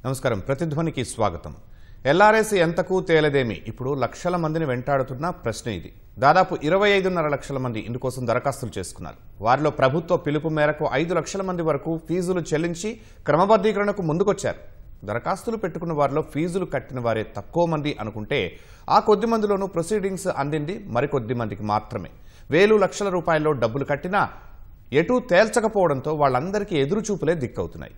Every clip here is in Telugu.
నమస్కారం ప్రతిధ్వనికి స్వాగతం. ఎల్ఆర్ఎస్ ఎంతకు తేలదేమి ఇప్పుడు లక్షల మందిని వెంటాడుతున్న ప్రశ్న ఇది. దాదాపు 25.5 లక్షల మంది ఇందుకోసం దరఖాస్తులు చేసుకున్నారు. వారిలో ప్రభుత్వ పిలుపు మేరకు 5 లక్షల మంది వరకు ఫీజులు చెల్లించి క్రమబద్ధీకరణకు ముందుకొచ్చారు. దరఖాస్తులు పెట్టుకున్న వారిలో ఫీజులు కట్టిన వారే తక్కువ మంది అనుకుంటే ఆ కొద్ది మందిలోనూ ప్రొసీడింగ్స్ అందింది మరికొద్ది మందికి మాత్రమే. వేలు లక్షల రూపాయల్లో డబ్బులు కట్టినా ఎటూ తేల్చకపోవడంతో వాళ్ళందరికీ ఎదురుచూపులే దిక్కవుతున్నాయి.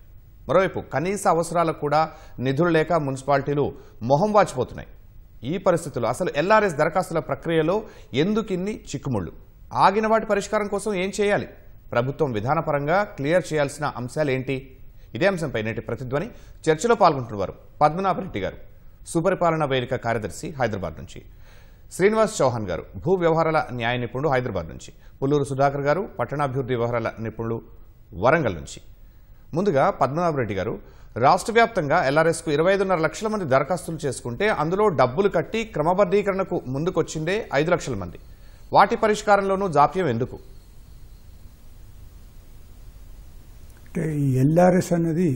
మరోవైపు కనీస అవసరాలకు కూడా నిధులు లేక మున్సిపాలిటీలు మొహం వాచిపోతున్నాయి. ఈ పరిస్థితుల్లో అసలు ఎల్ఆర్ఎస్ దరఖాస్తుల ప్రక్రియలో ఎందుకిన్ని చిక్కుముళ్లు? ఆగిన వాటి పరిష్కారం కోసం ఏం చేయాలి? ప్రభుత్వం విధానపరంగా క్లియర్ చేయాల్సిన అంశాలేంటి? ఇదే అంశంపై నేటి ప్రతిధ్వని చర్చలో పాల్గొంటున్నవారు పద్మనాభరెడ్డి గారు, సుపరిపాలన వేదిక కార్యదర్శి హైదరాబాద్ నుంచి, శ్రీనివాస్ చౌహాన్ గారు, భూ వ్యవహారాల న్యాయ నిపుణుడు హైదరాబాద్ నుంచి, పుల్లూరు సుధాకర్ గారు, పట్టణాభివృద్ధి వ్యవహారాల నిపుణులు వరంగల్ నుంచి. ముందుగా పద్మనాభరెడ్డి గారు, రాష్ట్ర వ్యాప్తంగా ఎల్ఆర్ఎస్కు 25.5 లక్షల మంది దరఖాస్తులు చేసుకుంటే అందులో డబ్బులు కట్టి క్రమబద్ధీకరణకు ముందుకొచ్చిందే 5 లక్షల మంది. వాటి పరిష్కారంలోనూ జాప్యం ఎందుకు? అంటే ఈ ఎల్ఆర్ఎస్ అనేది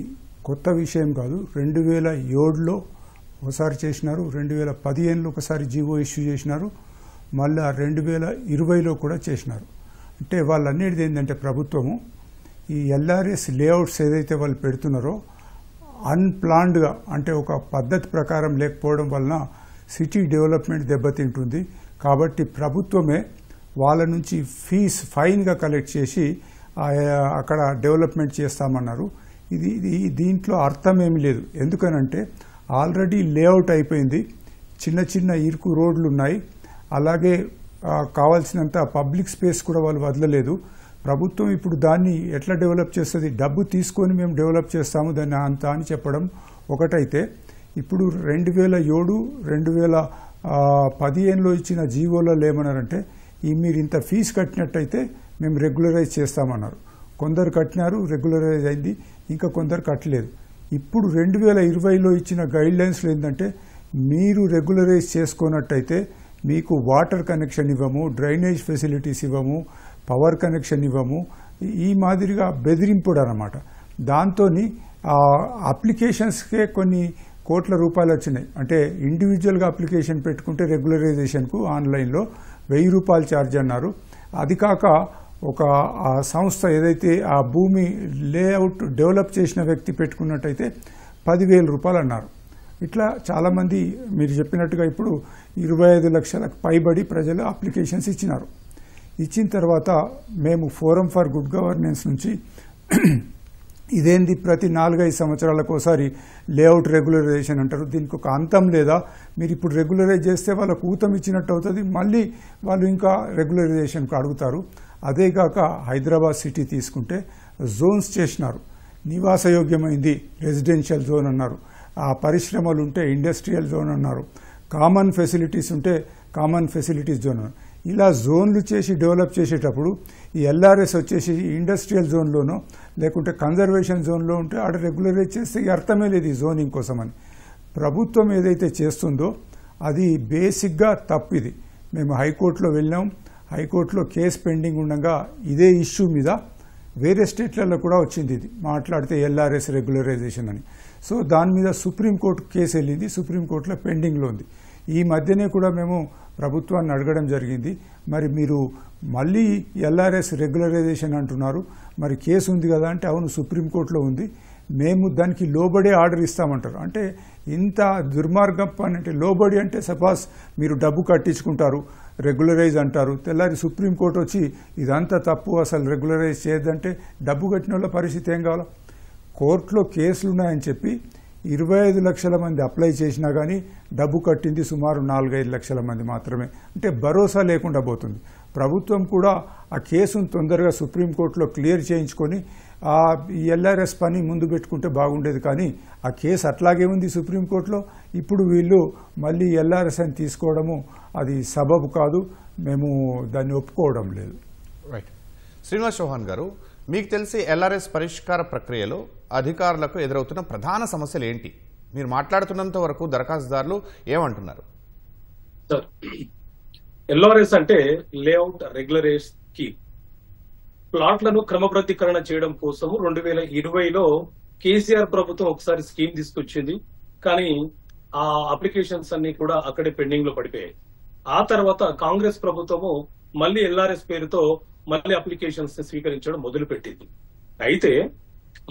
కొత్త విషయం కాదు. 2007లో ఒకసారి చేసినారు, 2015లో ఒకసారి జీవో ఇష్యూ చేసినారు, మళ్ళీ 2020లో కూడా చేసినారు. అంటే వాళ్ళన్నిటిది ఏంటంటే ప్రభుత్వము ఈ ఎల్ఆర్ఎస్ లేఅవుట్స్ ఏదైతే వాళ్ళు పెడుతున్నారో అన్ప్లాన్డ్గా, అంటే ఒక పద్ధతి ప్రకారం లేకపోవడం వలన సిటీ డెవలప్మెంట్ దెబ్బతింటుంది. కాబట్టి ప్రభుత్వమే వాళ్ళ నుంచి ఫైన్గా కలెక్ట్ చేసి అక్కడ డెవలప్మెంట్ చేస్తామన్నారు. దీంట్లో అర్థం ఏమీ లేదు. ఎందుకనంటే ఆల్రెడీ లేఅవుట్ అయిపోయింది, చిన్న చిన్న ఇరుకు రోడ్లు ఉన్నాయి, అలాగే కావాల్సినంత పబ్లిక్ స్పేస్ కూడా వాళ్ళు వదలలేదు. ప్రభుత్వం ఇప్పుడు దాన్ని ఎట్లా డెవలప్ చేస్తుంది? డబ్బు తీసుకొని మేము డెవలప్ చేస్తాము దాన్ని అంత అని చెప్పడం ఒకటైతే, ఇప్పుడు 2007, 2015లో ఇచ్చిన జీవోలలో ఏమన్నారంటే మీరు ఇంత ఫీజు కట్టినట్టయితే మేము రెగ్యులరైజ్ చేస్తామన్నారు. కొందరు కట్టినారు, రెగ్యులరైజ్ అయింది, ఇంకా కొందరు కట్టలేదు. ఇప్పుడు 2020లో ఇచ్చిన గైడ్లైన్స్లో ఏంటంటే మీరు రెగ్యులరైజ్ చేసుకున్నట్టయితే మీకు వాటర్ కనెక్షన్ ఇవ్వము, డ్రైనేజ్ ఫెసిలిటీస్ ఇవ్వము, పవర్ కనెక్షన్ ఇవ్వము, ఈ మాదిరిగా బెదిరింపుడు అన్నమాట. దాంతో అప్లికేషన్స్కే కొన్ని కోట్ల రూపాయలు వచ్చినాయి. అంటే ఇండివిజువల్గా అప్లికేషన్ పెట్టుకుంటే రెగ్యులరైజేషన్కు ఆన్లైన్లో 1000 రూపాయలు ఛార్జ్ అన్నారు. అది కాక ఒక సంస్థ ఏదైతే ఆ భూమి లేఅవుట్ డెవలప్ చేసిన వ్యక్తి పెట్టుకున్నట్టయితే 10,000 రూపాయలు అన్నారు. ఇట్లా చాలామంది మీరు చెప్పినట్టుగా ఇప్పుడు 25 లక్షలకు పైబడి ప్రజలు అప్లికేషన్స్ ఇచ్చినారు. ఇచ్చిన తర్వాత మేము ఫోరం ఫర్ గుడ్ గవర్నెన్స్ నుంచి ఇదేంది ప్రతి 4-5 సంవత్సరాలకు ఒకసారి లేఅవుట్ రెగ్యులరైజేషన్ అంటారు, దీనికి ఒక అంతం లేదా? మీరు ఇప్పుడు రెగ్యులరైజ్ చేస్తే వాళ్ళకు ఊతం ఇచ్చినట్టు అవుతుంది, మళ్ళీ వాళ్ళు ఇంకా రెగ్యులరైజేషన్కు అడుగుతారు. అదేగాక హైదరాబాద్ సిటీ తీసుకుంటే జోన్స్ చేసినారు. నివాసయోగ్యమైంది రెసిడెన్షియల్ జోన్ అన్నారు, ఆ పరిశ్రమలు ఉంటే ఇండస్ట్రియల్ జోన్ అన్నారు, కామన్ ఫెసిలిటీస్ ఉంటే కామన్ ఫెసిలిటీస్ జోన్ అన్నారు. ఇలా జోన్లు చేసి డెవలప్ చేసేటప్పుడు ఈ ఎల్ఆర్ఎస్ వచ్చేసి ఇండస్ట్రియల్ జోన్లోనో లేకుంటే కన్జర్వేషన్ జోన్లో ఉంటే ఆడ రెగ్యులరైజ్ చేస్తే అర్థమే లేదు ఈ జోనింగ్ కోసమని. ప్రభుత్వం ఏదైతే చేస్తుందో అది బేసిక్గా తప్పు. ఇది మేము హైకోర్టులో వెళ్ళాం, హైకోర్టులో కేసు పెండింగ్ ఉండగా ఇదే ఇష్యూ మీద వేరే స్టేట్లలో కూడా వచ్చింది ఇది మాట్లాడితే ఎల్ఆర్ఎస్ రెగ్యులరైజేషన్ అని. సో దాని మీద సుప్రీంకోర్టు కేసు వెళ్ళింది, సుప్రీంకోర్టులో పెండింగ్లో ఉంది. ఈ మధ్యనే కూడా మేము ప్రభుత్వాన్ని అడగడం జరిగింది, మరి మీరు మళ్ళీ ఎల్ఆర్ఎస్ రెగ్యులరైజేషన్ అంటున్నారు, మరి కేసు ఉంది కదా అంటే అవును సుప్రీంకోర్టులో ఉంది, మేము దానికి లోబడే ఆర్డర్ ఇస్తామంటారు. అంటే ఇంత దుర్మార్గం పని. అంటే లోబడి అంటే సపోజ్ మీరు డబ్బు కట్టించుకుంటారు, రెగ్యులరైజ్ అంటారు, తెల్లారి సుప్రీంకోర్టు వచ్చి ఇదంతా తప్పు అసలు రెగ్యులరైజ్ చేయొద్దంటే డబ్బు కట్టిన వాళ్ళ పరిస్థితి ఏం కావాలో? కోర్టులో కేసులు ఉన్నాయని చెప్పి 25 లక్షల మంది అప్లై చేసినా కానీ డబ్బు కట్టింది సుమారు 4-5 లక్షల మంది మాత్రమే. అంటే భరోసా లేకుండా పోతుంది. ప్రభుత్వం కూడా ఆ కేసును తొందరగా సుప్రీంకోర్టులో క్లియర్ చేయించుకొని ఈ ఎల్ఆర్ఎస్ పని ముందు పెట్టుకుంటే బాగుండేది. కానీ ఆ కేసు అట్లాగే ఉంది సుప్రీంకోర్టులో. ఇప్పుడు వీళ్ళు మళ్ళీ ఎల్ఆర్ఎస్ అని తీసుకోవడము అది సబబు కాదు, మేము దాన్ని ఒప్పుకోవడం లేదు. రైట్. శ్రీనివాస్ చౌహాన్ గారు, మీకు తెలిసి ఎల్ఆర్ఎస్ పరిష్కార ప్రక్రియలో అధికారులకు ఎదురవుతున్న ప్రధాన సమస్యలు ఏంటి? మీరు మాట్లాడుతున్నంత వరకు దరఖాస్తుదారులు ఏమంటున్నారు? సార్, ఎల్ఆర్ఎస్ అంటే లేఅవుట్ రెగ్యులరైజ్ స్కీమ్. ప్లాట్లను క్రమబద్ధీకరణ చేయడం కోసము 2020లో కేసీఆర్ ప్రభుత్వం ఒకసారి స్కీమ్ తీసుకొచ్చింది, కానీ ఆ అప్లికేషన్స్ అన్ని కూడా అక్కడే పెండింగ్ లో పడిపోయాయి. ఆ తర్వాత కాంగ్రెస్ ప్రభుత్వము మళ్ళీ ఎల్ఆర్ఎస్ పేరుతో మళ్ళీ అప్లికేషన్స్ ని స్వీకరించడం మొదలుపెట్టింది. అయితే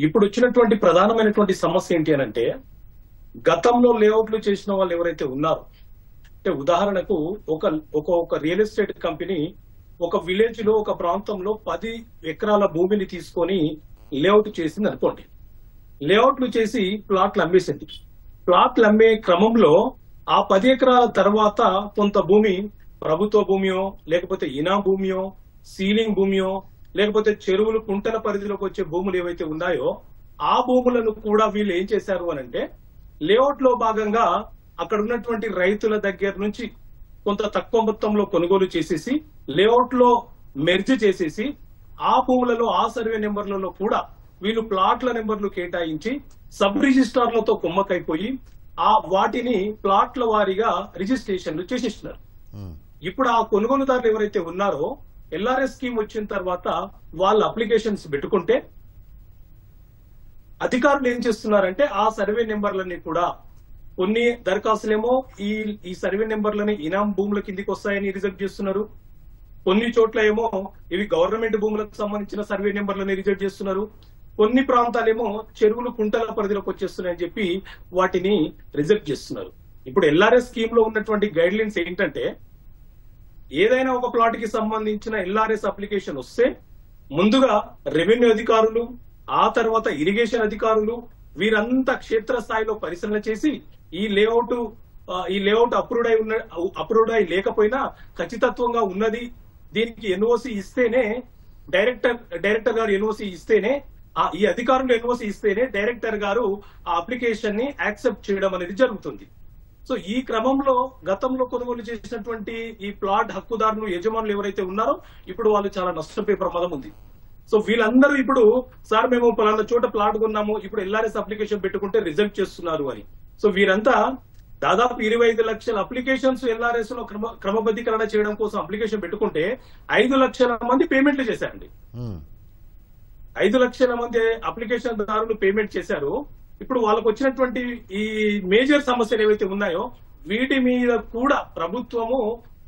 ఇప్పుడు వచ్చినటువంటి ప్రధానమైనటువంటి సమస్య ఏంటి అనంటే, గతంలో లేఅవుట్లు చేసిన వాళ్ళు ఎవరైతే ఉన్నారో, అంటే ఉదాహరణకు ఒక రియల్ ఎస్టేట్ కంపెనీ ఒక విలేజ్ లో ఒక ప్రాంతంలో 10 ఎకరాల భూమిని తీసుకొని లేఅవుట్ చేసింది అనుకోండి. లేఅవుట్లు చేసి ప్లాట్లు అమ్మేసింది. ప్లాట్లు అమ్మే క్రమంలో ఆ 10 ఎకరాల తర్వాత కొంత భూమి ప్రభుత్వ భూమియో, లేకపోతే ఇనాం భూమియో, సీలింగ్ భూమియో, లేకపోతే చెరువులు కుంటల పరిధిలోకి వచ్చే భూములు ఏవైతే ఉన్నాయో ఆ భూములను కూడా వీళ్ళు ఏం చేశారు అనంటే, లేఅవుట్ లో భాగంగా అక్కడ ఉన్నటువంటి రైతుల దగ్గర నుంచి కొంత తక్కువ మొత్తంలో కొనుగోలు చేసేసి లేఅవుట్ లో మెర్జ్ చేసేసి ఆ భూములలో ఆ సర్వే నెంబర్లలో కూడా వీళ్ళు ప్లాట్ల నెంబర్లు కేటాయించి సబ్ రిజిస్ట్రార్లతో కుమ్మకైపోయి ఆ వాటిని ప్లాట్ల వారీగా రిజిస్ట్రేషన్లు చేసేస్తున్నారు. ఇప్పుడు ఆ కొనుగోలుదారులు ఎవరైతే ఉన్నారో ఎల్ఆర్ఎస్ స్కీమ్ వచ్చిన తర్వాత వాళ్ళ అప్లికేషన్స్ పెట్టుకుంటే అధికారులు ఏం చేస్తున్నారంటే ఆ సర్వే నెంబర్లన్నీ కూడా, కొన్ని దరఖాస్తులేమో ఈ సర్వే నెంబర్లని ఇనాం భూముల కిందికి వస్తాయని రిజెక్ట్ చేస్తున్నారు. కొన్ని చోట్ల ఏమో ఇవి గవర్నమెంట్ భూములకు సంబంధించిన సర్వే నెంబర్లని రిజెక్ట్ చేస్తున్నారు. కొన్ని ప్రాంతాలేమో చెరువులు కుంటల పరిధిలోకి వచ్చేస్తున్నాయని చెప్పి వాటిని రిజెక్ట్ చేస్తున్నారు. ఇప్పుడు ఎల్ఆర్ఎస్ స్కీమ్ లో ఉన్నటువంటి గైడ్ లైన్స్ ఏంటంటే, ఏదైనా ఒక ప్లాట్ కి సంబంధించిన ఎల్ఆర్ఎస్ అప్లికేషన్ వస్తే ముందుగా రెవెన్యూ అధికారులు, ఆ తర్వాత ఇరిగేషన్ అధికారులు వీరంతా క్షేత్రస్థాయిలో పరిశీలన చేసి ఈ లేఅవుట్ అప్రూవ్డ్ అయి లేకపోయినా ఖచ్చితత్వంగా ఉన్నది, దీనికి ఎన్ఓసి ఇస్తేనే డైరెక్టర్ గారు ఎన్ఓసి ఇస్తేనే, ఈ అధికారులు ఎన్ఓసి ఇస్తేనే డైరెక్టర్ గారు ఆ అప్లికేషన్ ని యాక్సెప్ట్ చేయడం అనేది జరుగుతుంది. సో ఈ క్రమంలో గతంలో కొనుగోలు చేసినటువంటి ఈ ప్లాట్ హక్కుదారులు, యజమానులు ఎవరైతే ఉన్నారో ఇప్పుడు వాళ్ళు చాలా నష్టపోయే ప్రమాదం ఉంది. సో వీళ్ళందరూ ఇప్పుడు సార్ మేము పలానా చోట ప్లాట్ కొన్నాము, ఇప్పుడు ఎల్ఆర్ఎస్ అప్లికేషన్ పెట్టుకుంటే రిజెక్ట్ చేస్తున్నారు అని. సో వీరంతా దాదాపు 25 లక్షల అప్లికేషన్స్ ఎల్ఆర్ఎస్ లో క్రమబద్ధీకరణ చేయడం కోసం అప్లికేషన్ పెట్టుకుంటే 5 లక్షల మంది పేమెంట్లు చేశారండి. 5 లక్షల మంది అప్లికేషన్ దారులు పేమెంట్ చేశారు. ఇప్పుడు వాళ్ళకు వచ్చినటువంటి ఈ మేజర్ సమస్యలు ఏవైతే ఉన్నాయో వీటి మీద కూడా ప్రభుత్వము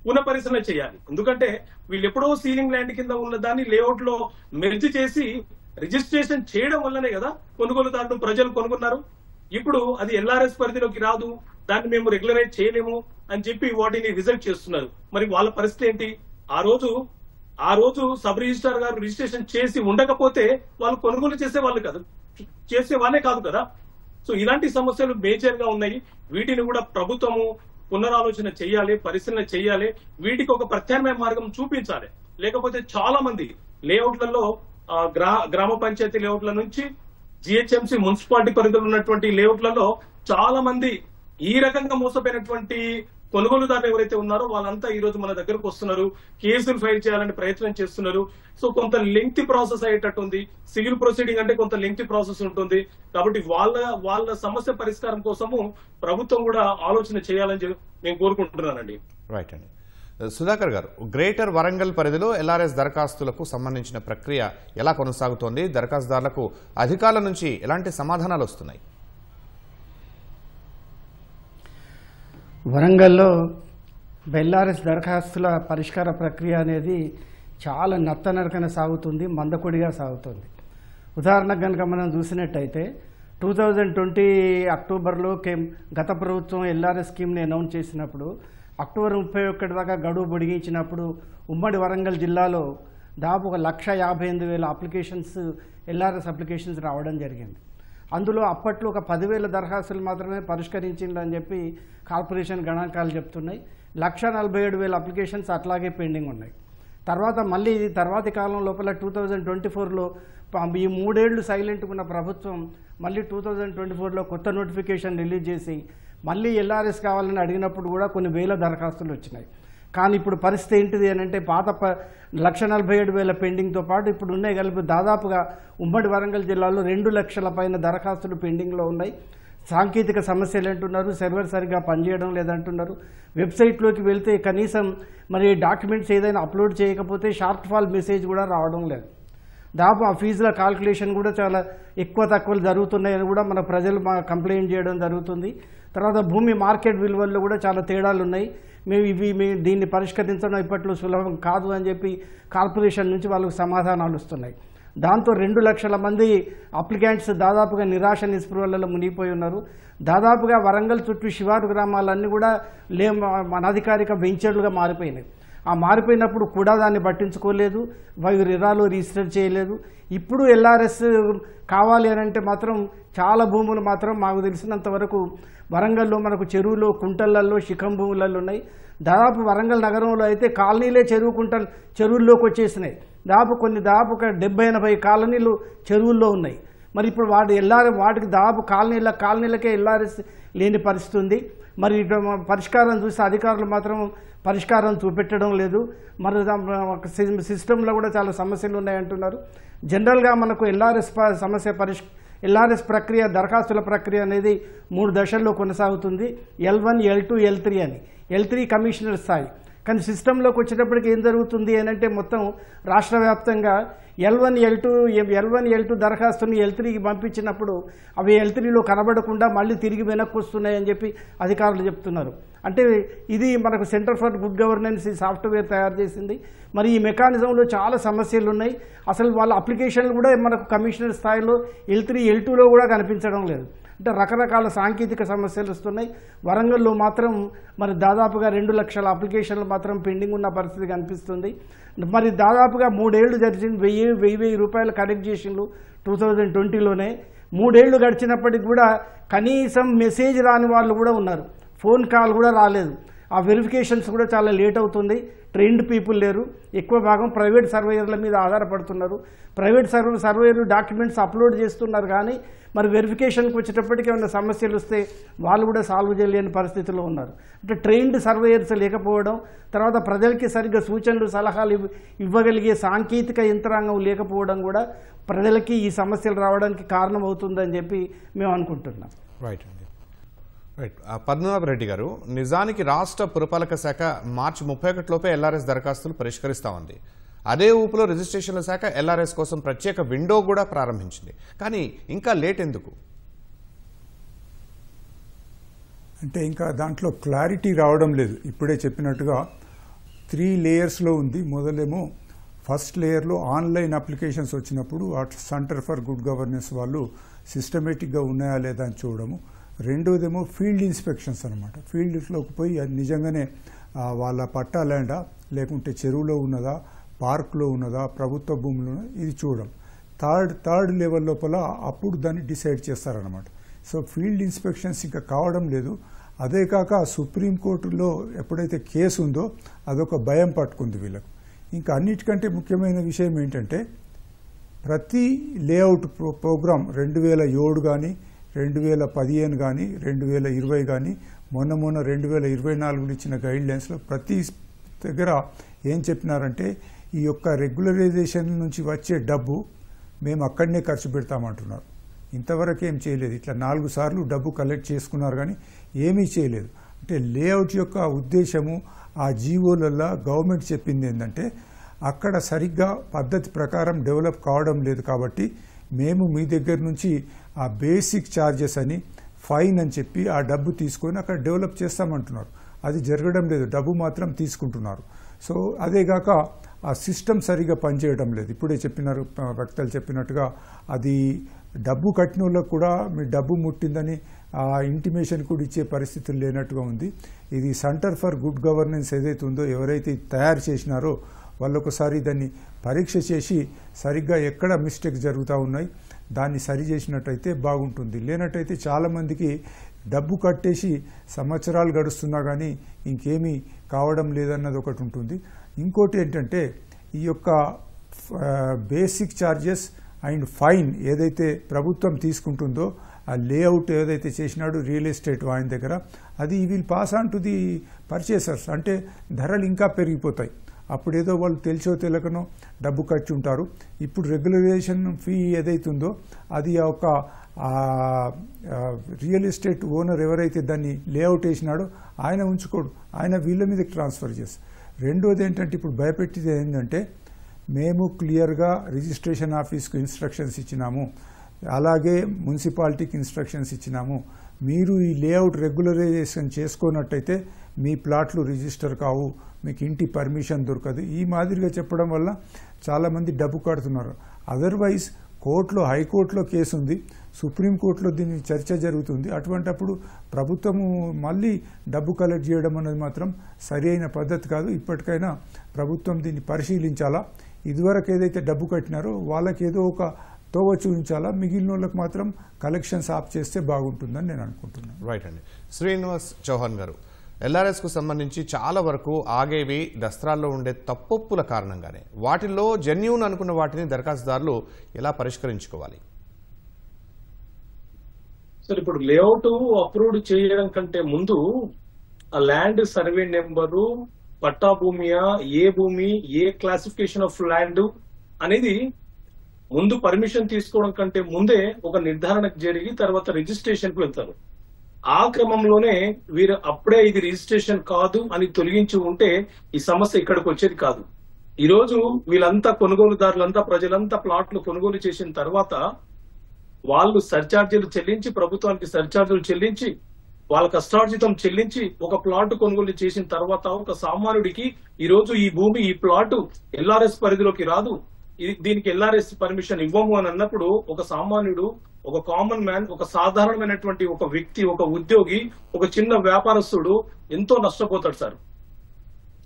పునఃపరిశీలన చేయాలి. ఎందుకంటే వీళ్ళు ఎప్పుడో సీలింగ్ ల్యాండ్ కింద ఉన్న దాన్ని లేఅవుట్ లో మెర్జ్ చేసి రిజిస్ట్రేషన్ చేయడం వల్లనే కదా కొనుగోలుదారులు ప్రజలు కొనుగొన్నారు. ఇప్పుడు అది ఎల్ఆర్ఎస్ పరిధిలోకి రాదు, దాన్ని మేము రెగ్యులరైజ్ చేయలేము అని చెప్పి వాటిని రిజెక్ట్ చేస్తున్నారు. మరి వాళ్ళ పరిస్థితి ఏంటి? ఆ రోజు సబ్ రిజిస్ట్రార్ గారు రిజిస్ట్రేషన్ చేసి ఉండకపోతే వాళ్ళు కొనుగోలు చేసేవాళ్ళే కాదు కదా. సో ఇలాంటి సమస్యలు మేజర్ గా ఉన్నాయి. వీటిని కూడా ప్రభుత్వము పునరాలోచన చేయాలి, పరిశీలన చేయాలి, వీటికి ఒక ప్రత్యామ్నాయ మార్గం చూపించాలి. లేకపోతే చాలా మంది లేఅవుట్లలో గ్రామ పంచాయతీ లేఅవుట్ల నుంచి జిహెచ్ఎంసీ మున్సిపాలిటీ పరిధిలో ఉన్నటువంటి లేఅవుట్లలో చాలా మంది ఈ రకంగా మోసపోయినటువంటి కొనుగోలుదారులు ఎవరైతే ఉన్నారో వాళ్ళంతా ఈ రోజు మన దగ్గరకు వస్తున్నారు, కేసులు ఫైల్ చేయాలని ప్రయత్నం చేస్తున్నారు. సో కొంత లెంగ్తీ ప్రాసెస్ అయ్యేటట్టుంది. సివిల్ ప్రొసీడింగ్ అంటే కొంత లెంగ్తీ ప్రాసెస్ ఉంటుంది. కాబట్టి వాళ్ళ సమస్య పరిష్కారం కోసము ప్రభుత్వం కూడా ఆలోచన చేయాలని నేను కోరుకుంటున్నానండి. రైట్ అండి. సుధాకర్ గారు, గ్రేటర్ వరంగల్ పరిధిలో ఎల్ఆర్ఎస్ దరఖాస్తులకు సంబంధించిన ప్రక్రియ ఎలా కొనసాగుతోంది? దరఖాస్తుదారులకు అధికారుల నుంచి ఎలాంటి సమాధానాలు వస్తున్నాయి? వరంగల్లో ఎల్ఆర్ఎస్ దరఖాస్తుల పరిష్కార ప్రక్రియ అనేది చాలా నత్తనరకన సాగుతుంది, మందకొడిగా సాగుతుంది. ఉదాహరణకు కనుక మనం చూసినట్టయితే 2020 అక్టోబర్లో గత ప్రభుత్వం ఎల్ఆర్ఎస్ స్కీమ్ని అనౌన్స్ చేసినప్పుడు అక్టోబర్ 31 దాకా గడువు పొడిగించినప్పుడు ఉమ్మడి వరంగల్ జిల్లాలో దాదాపు 1,58,000 అప్లికేషన్స్ ఎల్ఆర్ఎస్ అప్లికేషన్స్ రావడం జరిగింది. అందులో అప్పట్లో ఒక 10,000 దరఖాస్తులు మాత్రమే పరిష్కరించిందని చెప్పి కార్పొరేషన్ గణాంకాలు చెప్తున్నాయి. 1,47,000 అప్లికేషన్స్ అట్లాగే పెండింగ్ ఉన్నాయి. మళ్ళీ తర్వాతి కాలం లోపల 2024లో ఈ 3 ఏళ్లు సైలెంట్గా ఉన్న ప్రభుత్వం మళ్ళీ 2024లో కొత్త నోటిఫికేషన్ రిలీజ్ చేసి మళ్ళీ ఎల్ఆర్ఎస్ కావాలని అడిగినప్పుడు కూడా కొన్ని వేల దరఖాస్తులు వచ్చినాయి. కానీ ఇప్పుడు పరిస్థితి ఏంటిది అని అంటే పాత 1,47,000 పెండింగ్తో పాటు ఇప్పుడు ఉన్నాయి కలిపి దాదాపుగా ఉమ్మడి వరంగల్ జిల్లాలో 2 లక్షల పైన దరఖాస్తులు పెండింగ్లో ఉన్నాయి. సాంకేతిక సమస్యలు అంటున్నారు, సర్వర్ సరిగ్గా పనిచేయడం లేదంటున్నారు. వెబ్సైట్లోకి వెళ్తే కనీసం మరి డాక్యుమెంట్స్ ఏదైనా అప్లోడ్ చేయకపోతే షార్ట్ ఫాల్ మెసేజ్ కూడా రావడం లేదు. దాదాపు ఆ ఫీజుల కాల్కులేషన్ కూడా చాలా ఎక్కువ తక్కువలు జరుగుతున్నాయని కూడా మన ప్రజలు కంప్లైంట్ చేయడం జరుగుతుంది. తర్వాత భూమి మార్కెట్ విలువల్లో కూడా చాలా తేడాలు ఉన్నాయి. మేము దీన్ని పరిష్కరించడం ఇప్పట్లో సులభం కాదు అని చెప్పి కార్పొరేషన్ నుంచి వాళ్ళకు సమాధానాలు వస్తున్నాయి. దాంతో 2 లక్షల మంది అప్లికెంట్స్ దాదాపుగా నిరాశ నిస్పృహలలో మునిగిపోయి ఉన్నారు. దాదాపుగా వరంగల్ చుట్టూ శివారు గ్రామాలన్నీ కూడా అనధికారిక వెంచర్లుగా మారిపోయినాయి. ఆ మారిపోయినప్పుడు కూడా దాన్ని పట్టించుకోలేదు, రిరాలో రిజిస్టర్ చేయలేదు. ఇప్పుడు ఎల్ఆర్ఎస్ కావాలి అని అంటే మాత్రం చాలా భూములు మాత్రం మాకు తెలిసినంత వరకు వరంగల్లో మనకు చెరువులో కుంటలలో శిఖం భూములలో ఉన్నాయి. దాదాపు వరంగల్ నగరంలో అయితే కాలనీలే చెరువుల్లోకి వచ్చేసినాయి. దాదాపు ఒక 70-80 కాలనీలు చెరువుల్లో ఉన్నాయి. మరి ఇప్పుడు వాటికి దాదాపు కాలనీలకే ఎల్ఆర్ఎస్ లేని పరిస్థితి ఉంది. మరి పరిష్కారం చూస్తే అధికారులు మాత్రం పరిష్కారం చూపెట్టడం లేదు. మరి సిస్టంలో కూడా చాలా సమస్యలు ఉన్నాయంటున్నారు. జనరల్గా మనకు ఎల్ఆర్ఎస్ ప్రక్రియ దరఖాస్తుల ప్రక్రియ అనేది 3 దశల్లో కొనసాగుతుంది. L1, L2, L3 అని. L3 కమిషనర్ స్థాయి. కానీ సిస్టంలోకి వచ్చేటప్పటికి ఏం జరుగుతుంది అని అంటే మొత్తం రాష్ట్ర వ్యాప్తంగా L1, L2 దరఖాస్తుని L3కి పంపించినప్పుడు అవి L3లో కనబడకుండా మళ్ళీ తిరిగి వెనక్కి వస్తున్నాయని చెప్పి అధికారులు చెప్తున్నారు. అంటే ఇది మనకు సెంటర్ ఫర్ గుడ్ గవర్నెన్స్ ఈ సాఫ్ట్వేర్ తయారు చేసింది. మరి ఈ మెకానిజంలో చాలా సమస్యలు ఉన్నాయి. అసలు వాళ్ళ అప్లికేషన్లు కూడా మనకు కమిషనర్ స్థాయిలో L3, L2లో కూడా కనిపించడం లేదు. అంటే రకరకాల సాంకేతిక సమస్యలు వస్తున్నాయి. వరంగల్లో మాత్రం మరి దాదాపుగా 2 లక్షల అప్లికేషన్లు మాత్రం పెండింగ్ ఉన్న పరిస్థితి కనిపిస్తుంది. మరి దాదాపుగా 3 ఏళ్లు జరిగింది. 1000 రూపాయలు కలెక్ట్ చేసిండ్రు 2020లోనే. 3 ఏళ్లు గడిచినప్పటికి కూడా కనీసం మెసేజ్ రాని వాళ్ళు కూడా ఉన్నారు. ఫోన్ కాల్ కూడా రాలేదు. ఆ వెరిఫికేషన్స్ కూడా చాలా లేట్ అవుతుంది. ట్రైన్డ్ పీపుల్ లేరు. ఎక్కువ భాగం ప్రైవేట్ సర్వేయర్ల మీద ఆధారపడుతున్నారు. ప్రైవేట్ సర్వేయర్లు డాక్యుమెంట్స్ అప్లోడ్ చేస్తున్నారు. కానీ మరి వెరిఫికేషన్కి వచ్చేటప్పటికి ఏమైనా సమస్యలు వస్తే వాళ్ళు కూడా సాల్వ్ చేయలేని పరిస్థితిలో ఉన్నారు. అంటే ట్రైన్డ్ సర్వేయర్స్ లేకపోవడం, తర్వాత ప్రజలకి సరిగ్గా సూచనలు సలహాలు ఇవ్వగలిగే సాంకేతిక యంత్రాంగం లేకపోవడం కూడా ప్రజలకి ఈ సమస్యలు రావడానికి కారణం అవుతుందని చెప్పి మేము అనుకుంటున్నాం. రైట్ పద్మనాభ రెడ్డి గారు, నిజానికి రాష్ట్ర పురపాలక శాఖ మార్చి 31లోపే ఎల్ఆర్ఎస్ దరఖాస్తులు పరిష్కరిస్తామంది. అదే ఊపులో రిజిస్ట్రేషన్ల శాఖ ఎల్ఆర్ఎస్ కోసం ప్రత్యేక విండో కూడా ప్రారంభించింది. కానీ ఇంకా లేట్ ఎందుకు? అంటే ఇంకా దాంట్లో క్లారిటీ రావడం లేదు. ఇప్పుడే చెప్పినట్టుగా 3 లేయర్స్లో ఉంది. మొదలేమో ఫస్ట్ లేయర్లో ఆన్లైన్ అప్లికేషన్స్ వచ్చినప్పుడు సెంటర్ ఫర్ గుడ్ గవర్నెన్స్ వాళ్ళు సిస్టమేటిక్గా ఉన్నాయా లేదా అని చూడడము. రెండోదేమో ఫీల్డ్ ఇన్స్పెక్షన్స్ అనమాట. ఫీల్డ్లోకి పోయి అది నిజంగానే వాళ్ళ పట్టా ల్యాండా లేకుంటే చెరువులో ఉన్నదా, పార్క్లో ఉన్నదా, ప్రభుత్వ భూములు ఉన్నదా, ఇది చూడడం. థర్డ్ లెవెల్ లోపల అప్పుడు దాన్ని డిసైడ్ చేస్తారనమాట. సో ఫీల్డ్ ఇన్స్పెక్షన్స్ ఇంకా కావడం లేదు. అదే కాక సుప్రీంకోర్టులో ఎప్పుడైతే కేసు ఉందో అదొక భయం పట్టుకుంది వీళ్ళకు. ఇంకా అన్నిటికంటే ముఖ్యమైన విషయం ఏంటంటే ప్రతి లేఅవుట్ ప్రోగ్రాం 2007 కానీ 2015 కానీ 2020 కానీ మొన్న 2024 ఇచ్చిన గైడ్లైన్స్లో ప్రతి దగ్గర ఏం చెప్పినారంటే ఈ యొక్క రెగ్యులరైజేషన్ నుంచి వచ్చే డబ్బు మేము అక్కడనే ఖర్చు పెడతామంటున్నారు. ఇంతవరకు ఏం చేయలేదు. ఇట్లా 4 సార్లు డబ్బు కలెక్ట్ చేసుకున్నారు కానీ ఏమీ చేయలేదు. అంటే లేఅవుట్ యొక్క ఉద్దేశము ఆ జీవోలలో గవర్నమెంట్ చెప్పింది ఏంటంటే అక్కడ సరిగ్గా పద్ధతి ప్రకారం డెవలప్ కావడం లేదు కాబట్టి మేము మీ దగ్గర నుంచి ఆ బేసిక్ ఛార్జెస్ అని ఫైన్ అని చెప్పి ఆ డబ్బు తీసుకొని అక్కడ డెవలప్ చేస్తామంటున్నారు. అది జరగడం లేదు. డబ్బు మాత్రం తీసుకుంటున్నారు. సో అదేగాక ఆ సిస్టమ్ సరిగా పనిచేయడం లేదు. ఇప్పుడే చెప్పినారు వక్తలు చెప్పినట్టుగా అది డబ్బు కట్టిన వాళ్ళకు కూడా మీ డబ్బు ముట్టిందని ఆ ఇంటిమేషన్ కూడా ఇచ్చే పరిస్థితులు లేనట్టుగా ఉంది. ఇది సెంటర్ ఫర్ గుడ్ గవర్నెన్స్ ఏదైతే ఉందో ఎవరైతే తయారు చేసినారో వాళ్ళు ఒకసారి దాన్ని పరీక్ష చేసి సరిగ్గా ఎక్కడ మిస్టేక్స్ జరుగుతూ ఉన్నాయి దాన్ని సరి చేసినట్టయితే బాగుంటుంది. లేనట్టయితే చాలామందికి డబ్బు కట్టేసి సంవత్సరాలు గడుస్తున్నా కానీ ఇంకేమీ కావడం లేదన్నది ఒకటి ఉంటుంది. ఇంకోటి ఏంటంటే ఈ యొక్క బేసిక్ ఛార్జెస్ అండ్ ఫైన్ ఏదైతే ప్రభుత్వం తీసుకుంటుందో ఆ లేఅవుట్ ఏదైతే చేసినాడో రియల్ ఎస్టేట్ ఆయన దగ్గర అది will pass on to the పర్చేసర్స్. అంటే ధరలు ఇంకా పెరిగిపోతాయి. అప్పుడేదో వాళ్ళు తెలిసో తెలియకనో డబ్బు ఖర్చు ఉంటారు. ఇప్పుడు రెగ్యులరైజేషన్ ఫీ ఏదైతుందో అది ఒక రియల్ ఎస్టేట్ ఓనర్ ఎవరైతే దాన్ని లేఅవుట్ వేసినాడో ఆయన ఉంచుకోడు, ఆయన వీళ్ళ మీదకి ట్రాన్స్ఫర్ చేస్తారు. రెండోది ఏంటంటే ఇప్పుడు భయపెట్టేది ఏంటంటే మేము క్లియర్గా రిజిస్ట్రేషన్ ఆఫీస్కు ఇన్స్ట్రక్షన్స్ ఇచ్చినాము, అలాగే మున్సిపాలిటీకి ఇన్స్ట్రక్షన్స్ ఇచ్చినాము. మీరు ఈ లేఅవుట్ రెగ్యులరైజేషన్ చేసుకున్నట్టయితే మీ ప్లాట్లు రిజిస్టర్ కావు, మీకు ఇంటి పర్మిషన్ దొరకదు. ఈ మాదిరిగా చెప్పడం వల్ల చాలామంది డబ్బు కడుతున్నారు. అదర్వైజ్ కోర్టులో, హైకోర్టులో కేసు ఉంది, సుప్రీంకోర్టులో దీని చర్చ జరుగుతుంది. అటువంటప్పుడు ప్రభుత్వము మళ్ళీ డబ్బు కలెక్ట్ చేయడం అనేది మాత్రం సరి అయిన పద్ధతి కాదు. ఇప్పటికైనా ప్రభుత్వం దీన్ని పరిశీలించాలా. ఇదివరకు ఏదైతే డబ్బు కట్టినారో వాళ్ళకి ఏదో ఒక తోవ చూపించాలా, మిగిలిన వాళ్ళకి మాత్రం కలెక్షన్స్ ఆఫ్ చేస్తే బాగుంటుందని నేను అనుకుంటున్నాను. రైట్ అండి. శ్రీనివాస్ చౌహాన్ గారు, ఎల్ఆర్ఎస్కు సంబంధించి చాలా వరకు ఆగేవి దస్త్రాల్లో ఉండే తప్పొప్పుల కారణంగానే. వాటిల్లో జెన్యూన్ అనుకున్న వాటిని దరఖాస్తుదారులు ఎలా పరిష్కరించుకోవాలి? సార్, ఇప్పుడు లేఅవుట్ అప్రూవ్డ్ చేయడం కంటే ముందు ఆ ల్యాండ్ సర్వే నెంబరు, పట్టా భూమియా, ఏ భూమి, ఏ క్లాసిఫికేషన్ ఆఫ్ ల్యాండ్ అనేది ముందు పర్మిషన్ తీసుకోవడం కంటే ముందే ఒక నిర్ధారణకు జరిగి తర్వాత రిజిస్ట్రేషన్ కు వెళ్తారు. ఆ క్రమంలోనే వీరు అప్పుడే ఇది రిజిస్ట్రేషన్ కాదు అని తొలగించి ఉంటే ఈ సమస్య ఇక్కడికి వచ్చేది కాదు. ఈ రోజు వీళ్ళంతా కొనుగోలుదారులంతా, ప్రజలంతా ప్లాట్లు కొనుగోలు చేసిన తర్వాత వాళ్ళు సర్చార్జీలు చెల్లించి, ప్రభుత్వానికి సర్చార్జీలు చెల్లించి, వాళ్ళ కష్టార్జితం చెల్లించి ఒక ప్లాట్ కొనుగోలు చేసిన తర్వాత ఒక సామాన్యుడికి ఈ రోజు ఈ భూమి, ఈ ప్లాట్ ఎల్ఆర్ఎస్ పరిధిలోకి రాదు, దీనికి ఎల్ఆర్ఎస్ పర్మిషన్ ఇవ్వము అని అన్నప్పుడు ఒక సామాన్యుడు, ఒక కామన్ మ్యాన్, ఒక సాధారణమైనటువంటి ఒక వ్యక్తి, ఒక ఉద్యోగి, ఒక చిన్న వ్యాపారస్తుడు ఎంతో నష్టపోతాడు సార్,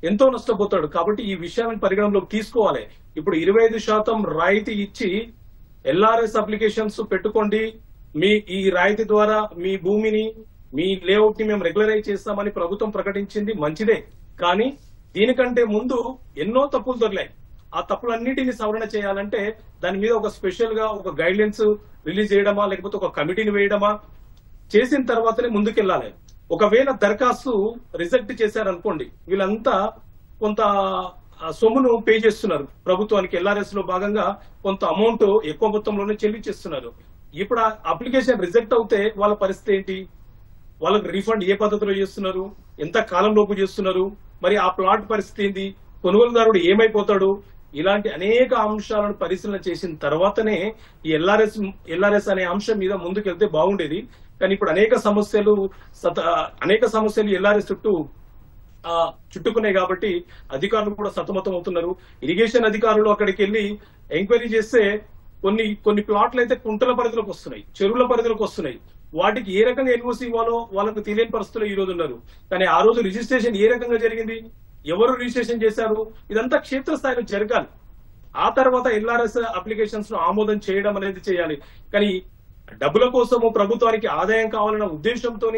ఎంతో నష్టపోతాడు. కాబట్టి ఈ విషయాన్ని పరిగణనలోకి తీసుకోవాలి. ఇప్పుడు 25% రాయితీ ఇచ్చి ఎల్ఆర్ఎస్ అప్లికేషన్స్ పెట్టుకోండి, మీ ఈ రాయితీ ద్వారా మీ భూమిని, మీ లేఅవుట్ ని మేము రెగ్యులరైజ్ చేస్తామని ప్రభుత్వం ప్రకటించింది, మంచిదే. కానీ దీనికంటే ముందు ఎన్నో తప్పులు దొరికాయి. ఆ తప్పులన్నిటిని సవరణ చేయాలంటే దాని మీద ఒక స్పెషల్ గా ఒక గైడ్లైన్స్ రిలీజ్ చేయడమా, లేకపోతే ఒక కమిటీని వేయడమా, చేసిన తర్వాతనే ముందుకెళ్లాలి. ఒకవేళ దరఖాస్తు రిజెక్ట్ చేశారనుకోండి, వీళ్ళంతా కొంత సొమ్మును పే చేస్తున్నారు ప్రభుత్వానికి. ఎల్ఆర్ఎస్ లో భాగంగా కొంత అమౌంట్ ఎక్కువ మొత్తంలోనే చెల్లించేస్తున్నారు. ఇప్పుడు ఆ అప్లికేషన్ రిజెక్ట్ అవుతే వాళ్ళ పరిస్థితి ఏంటి? వాళ్ళకి రీఫండ్ ఏ పద్ధతిలో చేస్తున్నారు, ఎంత కాలంలోపు చేస్తున్నారు, మరి ఆ ప్లాట్ పరిస్థితి ఏంది, కొనుగోలుదారుడు ఏమైపోతాడు? ఇలాంటి అనేక అంశాలను పరిశీలన చేసిన తర్వాతనే ఈ ఎల్ఆర్ఎస్ అనే అంశం మీద ముందుకెళ్తే బాగుండేది. కానీ ఇప్పుడు అనేక సమస్యలు ఎల్ఆర్ఎస్ చుట్టుకున్నాయి కాబట్టి అధికారులు కూడా సతమతం అవుతున్నారు. ఇరిగేషన్ అధికారులు అక్కడికి వెళ్లి ఎంక్వైరీ చేస్తే కొన్ని ప్లాట్లు అయితే కుంటల పరిధిలోకి వస్తున్నాయి, చెరువుల పరిధిలోకి వస్తున్నాయి. వాటికి ఏ రకంగా ఎన్ఓసి ఇవ్వాలో వాళ్ళకు తెలియని పరిస్థితుల్లో ఈ రోజు ఉన్నారు. కానీ ఆ రోజు రిజిస్ట్రేషన్ ఏ రకంగా జరిగింది, ఎవరు రిజిస్ట్రేషన్ చేశారు, ఇదంతా క్షేత్రస్థాయిలో జరగాలి. ఆ తర్వాత ఎల్ఆర్ఎస్ అప్లికేషన్స్ ను ఆమోదం చేయడం అనేది చేయాలి. కానీ డబ్బుల కోసము, ప్రభుత్వానికి ఆదాయం కావాలన్న ఉద్దేశంతో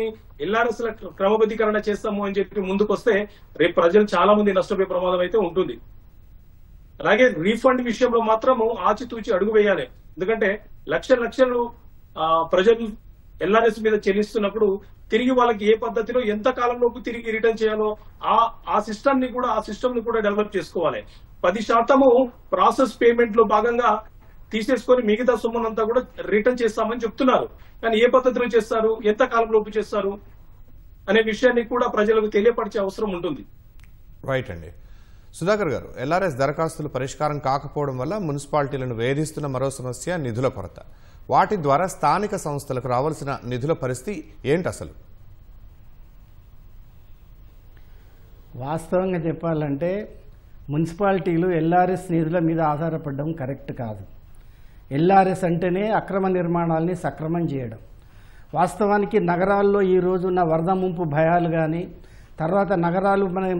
ఎల్ఆర్ఎస్ క్రమబద్ధీకరణ చేస్తాము అని చెప్పి ముందుకొస్తే రేపు ప్రజలు చాలా మంది నష్టపోయే ప్రమాదం అయితే ఉంటుంది. అలాగే రీఫండ్ విషయంలో మాత్రము ఆచితూచి అడుగు వేయాలి. ఎందుకంటే లక్షలు ప్రజలు ఎల్ఆర్ఎస్ మీద చెల్లిస్తున్నప్పుడు తిరిగి వాళ్ళకి ఏ పద్ధతిలో ఎంత కాలంలోపు తిరిగి రిటర్న్ చేయాలో ఆ సిస్టమ్ ని కూడా డెవలప్ చేసుకోవాలి. 10% ప్రాసెస్ పేమెంట్ లో భాగంగా తీసేసుకొని మిగతా సొమ్మునంతా కూడా రిటర్న్ చేస్తామని చెప్తున్నారు. కానీ ఏ పద్ధతిలో చేస్తారు, ఎంత కాలంలోపు చేస్తారు అనే విషయాన్ని కూడా ప్రజలకు తెలియపరిచే అవసరం ఉంటుంది. రైట్ అండి. సుధాకర్ గారు, ఎల్ఆర్ఎస్ దరఖాస్తులు పరిష్కారం కాకపోవడం వల్ల మున్సిపాలిటీలను వేధిస్తున్న మరో సమస్య నిధుల కొరత. వాటి ద్వారా స్థానిక సంస్థలకు రావాల్సిన నిధుల పరిస్థితి ఏంటి అసలు? వాస్తవంగా చెప్పాలంటే మున్సిపాలిటీలు ఎల్ఆర్ఎస్ నిధుల మీద ఆధారపడడం కరెక్ట్ కాదు. ఎల్ఆర్ఎస్ అంటేనే అక్రమ నిర్మాణాలని సక్రమం చేయడం. వాస్తవానికి నగరాల్లో ఈ రోజున్న వరద ముంపు భయాలు కానీ, తర్వాత నగరాలు మనం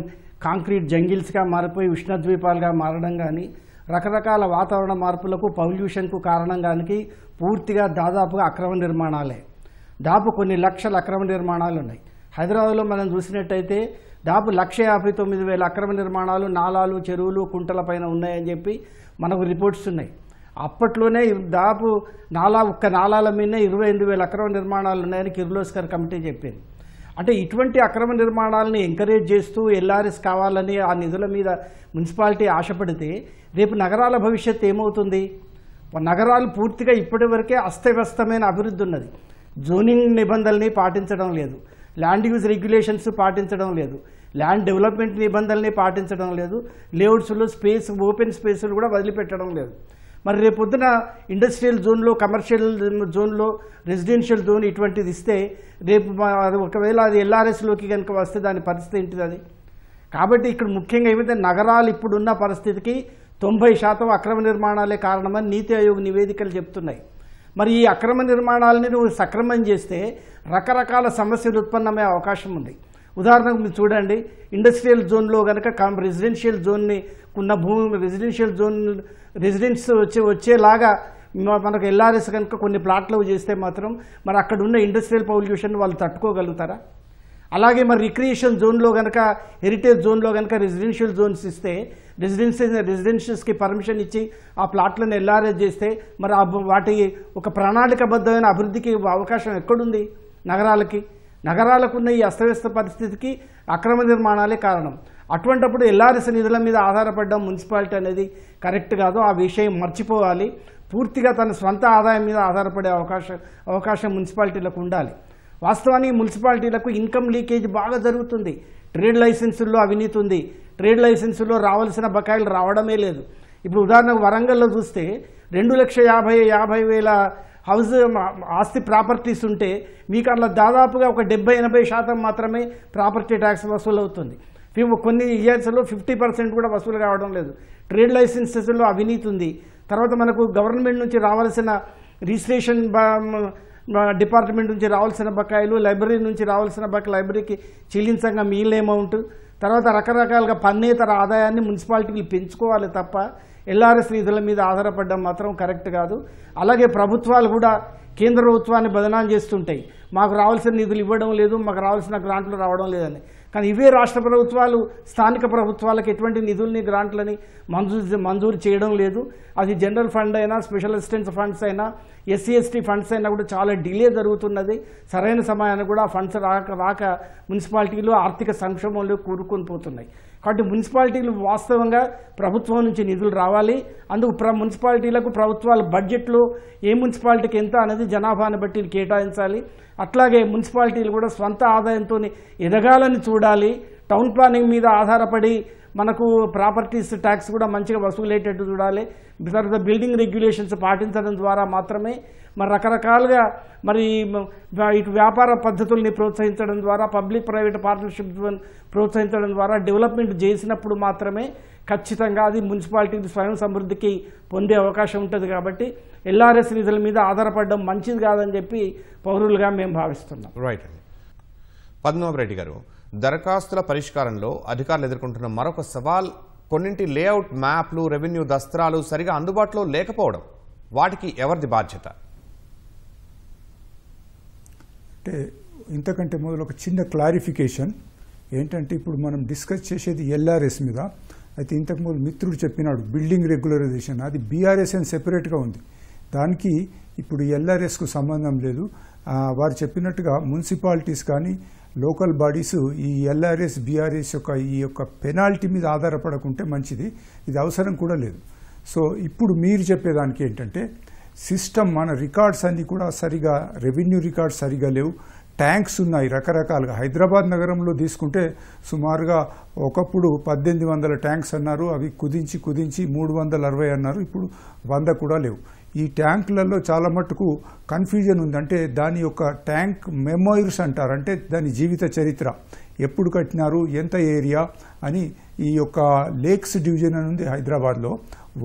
కాంక్రీట్ జంగిల్స్గా మారిపోయి ఉష్ణద్వీపాలుగా మారడం కానీ, రకరకాల వాతావరణ మార్పులకు, పొల్యూషన్కు కారణంగానికి పూర్తిగా దాదాపుగా అక్రమ నిర్మాణాలే. దాదాపు కొన్ని లక్షల అక్రమ నిర్మాణాలు ఉన్నాయి. హైదరాబాద్లో మనం చూసినట్టయితే దాదాపు 1,59,000 అక్రమ నిర్మాణాలు నాలాలు, చెరువులు, కుంటల పైన ఉన్నాయని చెప్పి మనకు రిపోర్ట్స్ ఉన్నాయి. అప్పట్లోనే దాదాపు ఒక్క నాలాల మీదనే 28,000 అక్రమ నిర్మాణాలు ఉన్నాయని కిర్లోస్కర్ కమిటీ చెప్పింది. అంటే ఇటువంటి అక్రమ నిర్మాణాలని ఎంకరేజ్ చేస్తూ ఎల్ఆర్ఎస్ కావాలని ఆ నిధుల మీద మున్సిపాలిటీ ఆశపడితే రేపు నగరాల భవిష్యత్తు ఏమవుతుంది? నగరాలు పూర్తిగా ఇప్పటివరకే అస్తవ్యస్తమైన అభివృద్ధి ఉన్నది. జోనింగ్ నిబంధనల్ని పాటించడం లేదు, ల్యాండ్ యూజ్ రెగ్యులేషన్స్ పాటించడం లేదు, ల్యాండ్ డెవలప్మెంట్ నిబంధనల్ని పాటించడం లేదు, లేఅవుట్స్లో ఓపెన్ స్పేస్లు కూడా వదిలిపెట్టడం లేదు. మరి రేపు పొద్దున ఇండస్ట్రియల్ జోన్లో, కమర్షియల్ జోన్లో, రెసిడెన్షియల్ జోన్ ఇటువంటిది ఇస్తే రేపు ఒకవేళ అది ఎల్ఆర్ఎస్లోకి కనుక వస్తే దాని పరిస్థితి ఏంటిది అది? కాబట్టి ఇక్కడ ముఖ్యంగా ఏమైతే నగరాలు ఇప్పుడున్న పరిస్థితికి 90% అక్రమ నిర్మాణాలే కారణమని నీతి ఆయోగ్ నివేదికలు చెప్తున్నాయి. మరి ఈ అక్రమ నిర్మాణాలని నువ్వు సక్రమం చేస్తే రకరకాల సమస్యలు ఉత్పన్నమయ్యే అవకాశం ఉంది. ఉదాహరణకు మీరు చూడండి, ఇండస్ట్రియల్ జోన్లో కనుక రెసిడెన్షియల్ జోన్ని ఉన్న భూమి రెసిడెన్స్ వచ్చేలాగా మనకు ఎల్ఆర్ఎస్ కనుక కొన్ని ప్లాట్లు చేస్తే మాత్రం మరి అక్కడ ఉన్న ఇండస్ట్రియల్ పొల్యూషన్ వాళ్ళు తట్టుకోగలుగుతారా? అలాగే మరి రిక్రియేషన్ జోన్లో కనుక, హెరిటేజ్ జోన్లో కనుక రెసిడెన్షియల్ జోన్స్ ఇస్తే రెసిడెన్షియల్స్కి పర్మిషన్ ఇచ్చి ఆ ప్లాట్లను ఎల్ఆర్ఎస్ చేస్తే మరి వాటి ఒక ప్రణాళికబద్ధమైన అభివృద్ధికి అవకాశం ఎక్కడుంది? నగరాలకున్న ఈ అస్తవ్యస్త పరిస్థితికి అక్రమ నిర్మాణాలే కారణం. అటువంటప్పుడు ఎల్ఆర్ఎస్ నిధుల మీద ఆధారపడడం మున్సిపాలిటీ అనేది కరెక్ట్ కాదు. ఆ విషయం మర్చిపోవాలి. పూర్తిగా తన స్వంత ఆదాయం మీద ఆధారపడే అవకాశం మున్సిపాలిటీలకు ఉండాలి. వాస్తవానికి మున్సిపాలిటీలకు ఇన్కమ్ లీకేజ్ బాగా జరుగుతుంది. ట్రేడ్ లైసెన్సుల్లో అవినీతి ఉంది. ట్రేడ్ లైసెన్సుల్లో రావాల్సిన బకాయిలు రావడమే లేదు. ఇప్పుడు ఉదాహరణకు వరంగల్లో చూస్తే 2,50,000 హౌస్ ఆస్తి ప్రాపర్టీస్ ఉంటే మీకు అట్లా దాదాపుగా ఒక 70-80% మాత్రమే ప్రాపర్టీ ట్యాక్స్ వసూలు అవుతుంది. కొన్ని ఇయర్స్లో 50% కూడా వసూలు కావడం లేదు. ట్రేడ్ లైసెన్సెస్లో అవినీతి ఉంది. తర్వాత మనకు గవర్నమెంట్ నుంచి రావాల్సిన రిజిస్ట్రేషన్ డిపార్ట్మెంట్ నుంచి రావాల్సిన బకాయిలు, లైబ్రరీ నుంచి రావాల్సిన లైబ్రరీకి చెల్లించగా మిగిలిన అమౌంట్, తర్వాత రకరకాలుగా పన్నేతర ఆదాయాన్ని మున్సిపాలిటీలు పెంచుకోవాలి తప్ప ఎల్ఆర్ఎస్ నిధుల మీద ఆధారపడడం మాత్రం కరెక్ట్ కాదు. అలాగే ప్రభుత్వాలు కూడా కేంద్ర ప్రభుత్వాన్ని బదనాం చేస్తుంటాయి, మాకు రావాల్సిన నిధులు ఇవ్వడం లేదు, మాకు రావాల్సిన గ్రాంట్లు రావడం లేదని. కానీ ఇవే రాష్ట్ర ప్రభుత్వాలు స్థానిక ప్రభుత్వాలకు ఎటువంటి నిధుల్ని, గ్రాంట్లని మంజూరు చేయడం లేదు. అది జనరల్ ఫండ్ అయినా, స్పెషల్ అసిస్టెన్స్ ఫండ్స్ అయినా, SC/ST ఫండ్స్ అయినా కూడా చాలా డిలే జరుగుతున్నది. సరైన సమయానికి కూడా ఫండ్స్ రాక మున్సిపాలిటీలు ఆర్థిక సంక్షోభంలో కూరుకొని పోతున్నాయి. కాబట్టి మున్సిపాలిటీలు వాస్తవంగా ప్రభుత్వం నుంచి నిధులు రావాలి. అందుకు మున్సిపాలిటీలకు ప్రభుత్వాల బడ్జెట్లో ఏ మున్సిపాలిటీకి ఎంత అనేది జనాభాను బట్టి కేటాయించాలి. అట్లాగే మున్సిపాలిటీలు కూడా స్వంత ఆదాయంతో ఎదగాలని చూడాలి. టౌన్ ప్లానింగ్ మీద ఆధారపడి మనకు ప్రాపర్టీస్ ట్యాక్స్ కూడా మంచిగా వసూలయ్యేటట్టు చూడాలి. తర్వాత బిల్డింగ్ రెగ్యులేషన్స్ పాటించడం ద్వారా మాత్రమే మరి రకరకాలుగా మరి ఇటు వ్యాపార పద్ధతుల్ని ప్రోత్సహించడం ద్వారా, పబ్లిక్ ప్రైవేట్ పార్ట్నర్షిప్ ప్రోత్సహించడం ద్వారా డెవలప్మెంట్ చేసినప్పుడు మాత్రమే ఖచ్చితంగా అది మున్సిపాలిటీలు స్వయం సమృద్ధికి పొందే అవకాశం ఉంటుంది. కాబట్టి ఎల్ఆర్ఎస్ నిధుల మీద ఆధారపడడం మంచిది కాదని చెప్పి పౌరులుగా మేము భావిస్తున్నాం. రైట్ అండి. పద్మనాభరెడ్డి గారు, దరఖాస్తుల పరిష్కారంలో అధికారులు ఎదుర్కొంటున్న మరొక సవాల్ కొన్నింటి లేఅవుట్ మ్యాప్లు, రెవెన్యూ దస్త్రాలు సరిగా అందుబాటులో లేకపోవడం. వాటికి ఎవరిది బాధ్యత? అంటే ఇంతకంటే మొదలు ఒక చిన్న క్లారిఫికేషన్ ఏంటంటే, ఇప్పుడు మనం డిస్కస్ చేసేది ఎల్ఆర్ఎస్ మీద. అయితే ఇంతకుముందు మిత్రుడు చెప్పినాడు బిల్డింగ్ రెగ్యులరైజేషన్, అది బీఆర్ఎస్ అని సెపరేట్గా ఉంది. దానికి ఇప్పుడు ఎల్ఆర్ఎస్కు సంబంధం లేదు. వారు చెప్పినట్టుగా మున్సిపాలిటీస్ కానీ లోకల్ బాడీస్ ఈ ఎల్ఆర్ఎస్, బీఆర్ఎస్ ఈ యొక్క పెనాల్టీ మీద ఆధారపడకుంటే మంచిది. ఇది అవసరం కూడా లేదు. సో ఇప్పుడు మీరు చెప్పేదానికి ఏంటంటే, సిస్టమ్ మన రికార్డ్స్ అన్నీ కూడా సరిగా, రెవెన్యూ రికార్డ్స్ సరిగా లేవు. ట్యాంక్స్ ఉన్నాయి రకరకాలుగా. హైదరాబాద్ నగరంలో తీసుకుంటే సుమారుగా ఒకప్పుడు 1800 ట్యాంక్స్ అన్నారు. అవి కుదించి 360 అన్నారు. ఇప్పుడు 100 కూడా లేవు. ఈ ట్యాంకులలో చాలా మట్టుకు కన్ఫ్యూజన్ ఉంది. అంటే దాని యొక్క ట్యాంక్ మెమోయిర్స్ అంటారు, అంటే దాని జీవిత చరిత్ర, ఎప్పుడు కట్టినారు, ఎంత ఏరియా అని. ఈ యొక్క లేక్స్ డివిజన్ అని ఉంది హైదరాబాద్లో,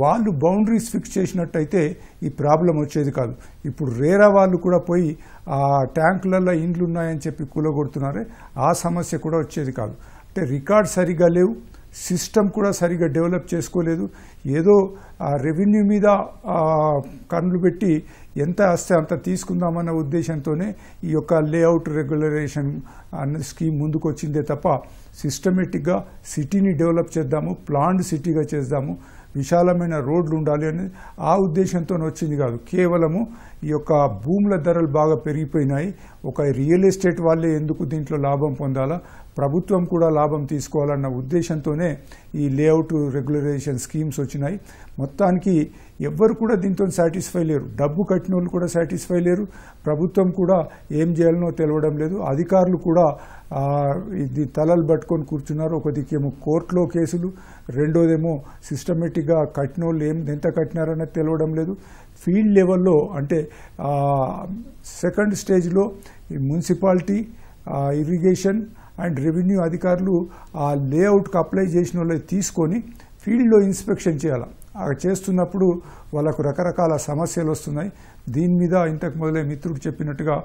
వాళ్ళు బౌండరీస్ ఫిక్స్ చేసినట్టయితే ఈ ప్రాబ్లం వచ్చేది కాదు. ఇప్పుడు రేరా వాళ్ళు కూడా పోయి ఆ ట్యాంకులలో ఇండ్లు ఉన్నాయని చెప్పి కూలగొడుతున్నారే, ఆ సమస్య కూడా వచ్చేది కాదు. అంటే రికార్డ్ సరిగా లేవు, సిస్టమ్ కూడా సరిగా డెవలప్ చేసుకోలేదు. ఏదో ఆ రెవెన్యూ మీద కన్నులు పెట్టి ఎంత వస్తే అంత తీసుకుందామన్న ఉద్దేశంతోనే ఈ యొక్క లేఅవుట్ రెగ్యులరైజేషన్ అన్న స్కీమ్ ముందుకు వచ్చిందే తప్ప, సిస్టమేటిక్గా సిటీని డెవలప్ చేద్దాము, ప్లాన్డ్ సిటీగా చేద్దాము, విశాలమైన రోడ్లు ఉండాలి అనేది ఆ ఉద్దేశంతో వచ్చింది కాదు. కేవలము ఈ యొక్క భూముల ధరలు బాగా పెరిగిపోయినాయి. ఒక రియల్ ఎస్టేట్ వాళ్ళే ఎందుకు దీంట్లో లాభం పొందాలా, ప్రభుత్వం కూడా లాభం తీసుకోవాలన్న ఉద్దేశంతోనే ఈ లేఅవుట్ రెగ్యులరైజేషన్ స్కీమ్స్ వచ్చినాయి. మొత్తానికి ఎవ్వరు కూడా దీంతో సాటిస్ఫై లేరు. డబ్బు కట్టిన వాళ్ళు కూడా సాటిస్ఫై లేరు. ప్రభుత్వం కూడా ఏం చేయాలనో తెలవడం లేదు. అధికారులు కూడా ఇది తలలు పట్టుకొని కూర్చున్నారు. ఒక దిక్కేమో కోర్టులో కేసులు, రెండోదేమో సిస్టమేటిక్గా కట్టిన వాళ్ళు ఎంత కట్టినారన్నది తెలవడం లేదు. ఫీల్డ్ లెవెల్లో అంటే సెకండ్ స్టేజ్లో మున్సిపాలిటీ, ఇరిగేషన్ అండ్ రెవెన్యూ అధికారులు ఆ లేఅవుట్కి అప్లై చేసిన వాళ్ళు తీసుకొని ఫీల్డ్లో ఇన్స్పెక్షన్ చేయాలి. చేస్తున్నప్పుడు వాళ్ళకు రకరకాల సమస్యలు వస్తున్నాయి. దీని మీద ఇంతకు మొదలే మిత్రుడు చెప్పినట్టుగా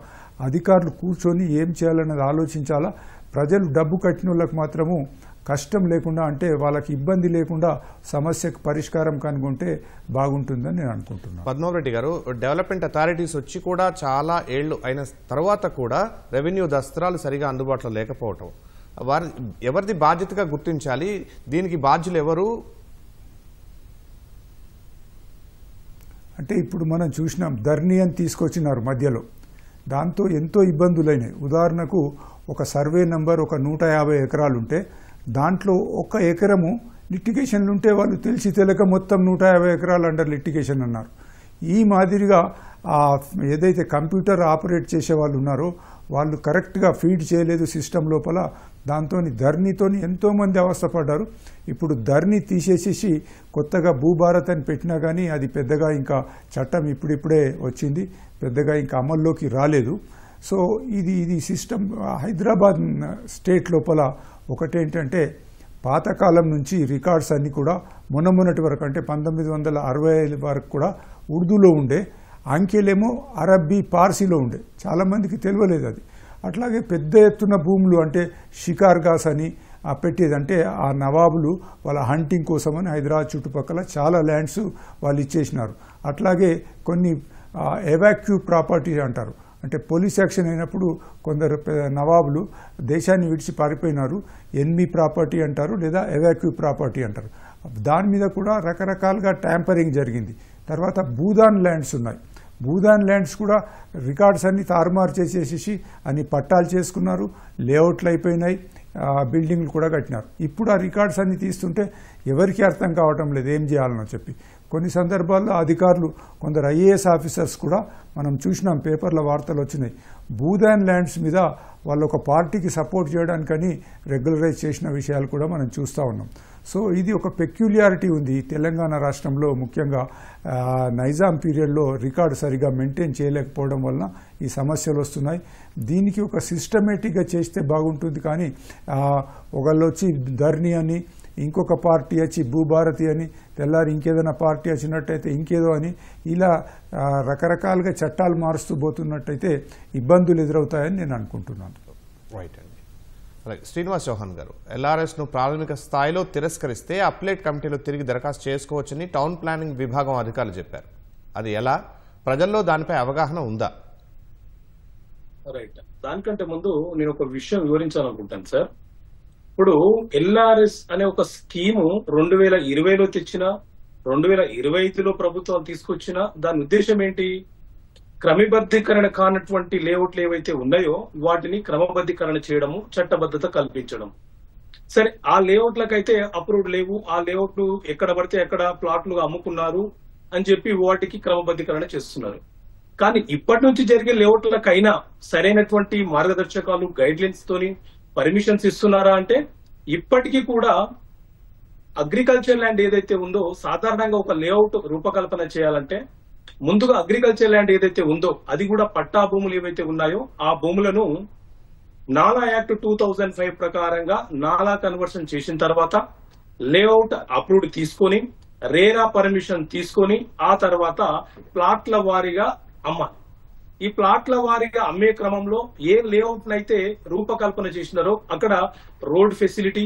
అధికారులు కూర్చొని ఏం చేయాలన్నది ఆలోచించాలా. ప్రజలు డబ్బు కట్టిన వాళ్ళకు మాత్రము కష్టం లేకుండా, అంటే వాళ్ళకి ఇబ్బంది లేకుండా సమస్యకు పరిష్కారం కనుగొంటే బాగుంటుందని నేను అనుకుంటున్నాను. పద్మనాభరెడ్డి గారు, డెవలప్మెంట్ అథారిటీస్ వచ్చి కూడా చాలా ఏళ్లు అయిన తర్వాత కూడా రెవెన్యూ దస్త్రాలు సరిగా అందుబాటులో లేకపోవటం, ఎవరిది బాధ్యతగా గుర్తించాలి? దీనికి బాధ్యులు ఎవరు? అంటే ఇప్పుడు మనం చూసినాం, ధర్నీ అని తీసుకొచ్చినారు మధ్యలో, దాంతో ఎంతో ఇబ్బందులైనాయి. ఉదాహరణకు ఒక సర్వే నంబర్ ఒక 150 ఎకరాలు ఉంటే దాంట్లో ఒక ఎకరము లిటిగేషన్లు ఉంటే వాళ్ళు తెలిసి తెలియక మొత్తం 150 ఎకరాలు అండర్ లిటిగేషన్ అన్నారు. ఈ మాదిరిగా ఏదైతే కంప్యూటర్ ఆపరేట్ చేసే వాళ్ళు ఉన్నారో వాళ్ళు కరెక్ట్గా ఫీడ్ చేయలేదు సిస్టమ్ లోపల. దాంతో ధర్నీతోని ఎంతోమంది అవస్థపడ్డారు. ఇప్పుడు ధర్నీ తీసేసేసి కొత్తగా భూభారత్ అని పెట్టినా కానీ అది పెద్దగా ఇంకా చట్టం ఇప్పుడిప్పుడే వచ్చింది, పెద్దగా ఇంకా అమల్లోకి రాలేదు. సో ఇది సిస్టమ్ హైదరాబాద్ స్టేట్ లోపల ఒకటేంటంటే పాతకాలం నుంచి రికార్డ్స్ అన్నీ కూడా మొన్నటి వరకు అంటే 1965 వరకు కూడా ఉర్దూలో ఉండే, అంకెలేమో అరబ్బీ పార్సీలో ఉండే. చాలామందికి తెలియలేదు అది. అట్లాగే పెద్ద ఎత్తున భూములు అంటే షికార్గాస్ అని పెట్టేది, అంటే ఆ నవాబులు వాళ్ళ హంటింగ్ కోసమని హైదరాబాద్ చుట్టుపక్కల చాలా ల్యాండ్స్ వాళ్ళు ఇచ్చేసినారు. అట్లాగే కొన్ని ఎవాక్యూ ప్రాపర్టీ అంటారు, అంటే పోలీస్ యాక్షన్ అయినప్పుడు కొందరు నవాబులు దేశాన్ని విడిచి పారిపోయినారు, ఎన్మీ ప్రాపర్టీ అంటారు లేదా ఎవాక్యూ ప్రాపర్టీ అంటారు. దాని మీద కూడా రకరకాలుగా ట్యాంపరింగ్ జరిగింది. తర్వాత భూదాన్ ల్యాండ్స్ ఉన్నాయి. భూదాన్ ల్యాండ్స్ కూడా రికార్డ్స్ అన్ని తారుమారు చేసేసి అన్ని పట్టాలు చేసుకున్నారు, లేఅవుట్లు అయిపోయినాయి, బిల్డింగ్లు కూడా కట్టినారు. ఇప్పుడు ఆ రికార్డ్స్ అన్ని తీస్తుంటే ఎవరికి అర్థం కావటం లేదు ఏం చేయాలనో చెప్పి. కొన్ని సందర్భాల్లో అధికారులు, కొందరు ఐఏఎస్ ఆఫీసర్స్ కూడా మనం చూసినాం, పేపర్ల వార్తలు వచ్చినాయి, భూదాన్ ల్యాండ్స్ మీద వాళ్ళు ఒక పార్టీకి సపోర్ట్ చేయడానికని రెగ్యులరైజ్ చేసిన విషయాలు కూడా మనం చూస్తూ ఉన్నాం. సో ఇది ఒక పెక్యులియారిటీ ఉంది తెలంగాణ రాష్ట్రంలో. ముఖ్యంగా నైజాం పీరియడ్లో రికార్డు సరిగా మెయింటైన్ చేయలేకపోవడం వలన ఈ సమస్యలు వస్తున్నాయి. దీనికి ఒక సిస్టమేటిక్గా చేస్తే బాగుంటుంది. కానీ ఒకళ్ళు వచ్చి ధర్నీ అని, ఇంకొక పార్టీ వచ్చి భూభారతి అని, తెల్లారి ఇంకేదైనా పార్టీ వచ్చినట్టయితే ఇంకేదో అని, ఇలా రకరకాలుగా చట్టాలు మారుస్తూ పోతున్నట్టయితే ఇబ్బందులు ఎదురవుతాయని నేను అనుకుంటున్నాను. రైట్ అండి. శ్రీనివాస్ చౌహాన్ గారు, ఎల్ఆర్ఎస్ను ప్రాథమిక స్థాయిలో తిరస్కరిస్తే అప్లైట్ కమిటీలో తిరిగి దరఖాస్తు చేసుకోవచ్చని టౌన్ ప్లానింగ్ విభాగం అధికారులు చెప్పారు. అది ఎలా? ప్రజల్లో దానిపై అవగాహన ఉందా? రైట్. దానికంటే ముందు నేను ఒక విషయం వివరించాలనుకుంటాను సార్. ఇప్పుడు ఎల్ఆర్ఎస్ అనే ఒక స్కీము 2020లో తెచ్చిన, 2025లో ప్రభుత్వం తీసుకొచ్చిన, దాని ఉద్దేశం ఏంటి? క్రమబద్ధీకరణ కానటువంటి లేఅవుట్లు ఏవైతే ఉన్నాయో వాటిని క్రమబద్ధీకరణ చేయడము, చట్టబద్ధత కల్పించడం. సరే, ఆ లేఅవుట్లకైతే అప్రూవ్డ్ లేవు, ఆ లేఅవుట్లు ఎక్కడ పడితే ఎక్కడ ప్లాట్లు అమ్ముకున్నారు అని చెప్పి వాటికి క్రమబద్ధీకరణ చేస్తున్నారు. కానీ ఇప్పటి నుంచి జరిగే లేఅవుట్లకైనా సరైనటువంటి మార్గదర్శకాలు, గైడ్ లైన్స్ తోని పర్మిషన్స్ ఇస్తున్నారా అంటే ఇప్పటికీ కూడా అగ్రికల్చర్ ల్యాండ్ ఏదైతే ఉందో, సాధారణంగా ఒక లేఅవుట్ రూపకల్పన చేయాలంటే ముందుగా అగ్రికల్చర్ ల్యాండ్ ఏదైతే ఉందో అది కూడా పట్టా భూములు ఏవైతే ఉన్నాయో ఆ భూములను నాలా యాక్ట్ 2005 ప్రకారంగా నాలా కన్వర్షన్ చేసిన తర్వాత లేఅవుట్ అప్రూవ్డ్ తీసుకొని, రేరా పర్మిషన్ తీసుకొని, ఆ తర్వాత ప్లాట్ల వారీగా అమ్మాలి. ఈ ప్లాట్ల వారీగా అమ్మే క్రమంలో ఏ లేఅవుట్ అయితే రూపకల్పన చేసినారో అక్కడ రోడ్ ఫెసిలిటీ,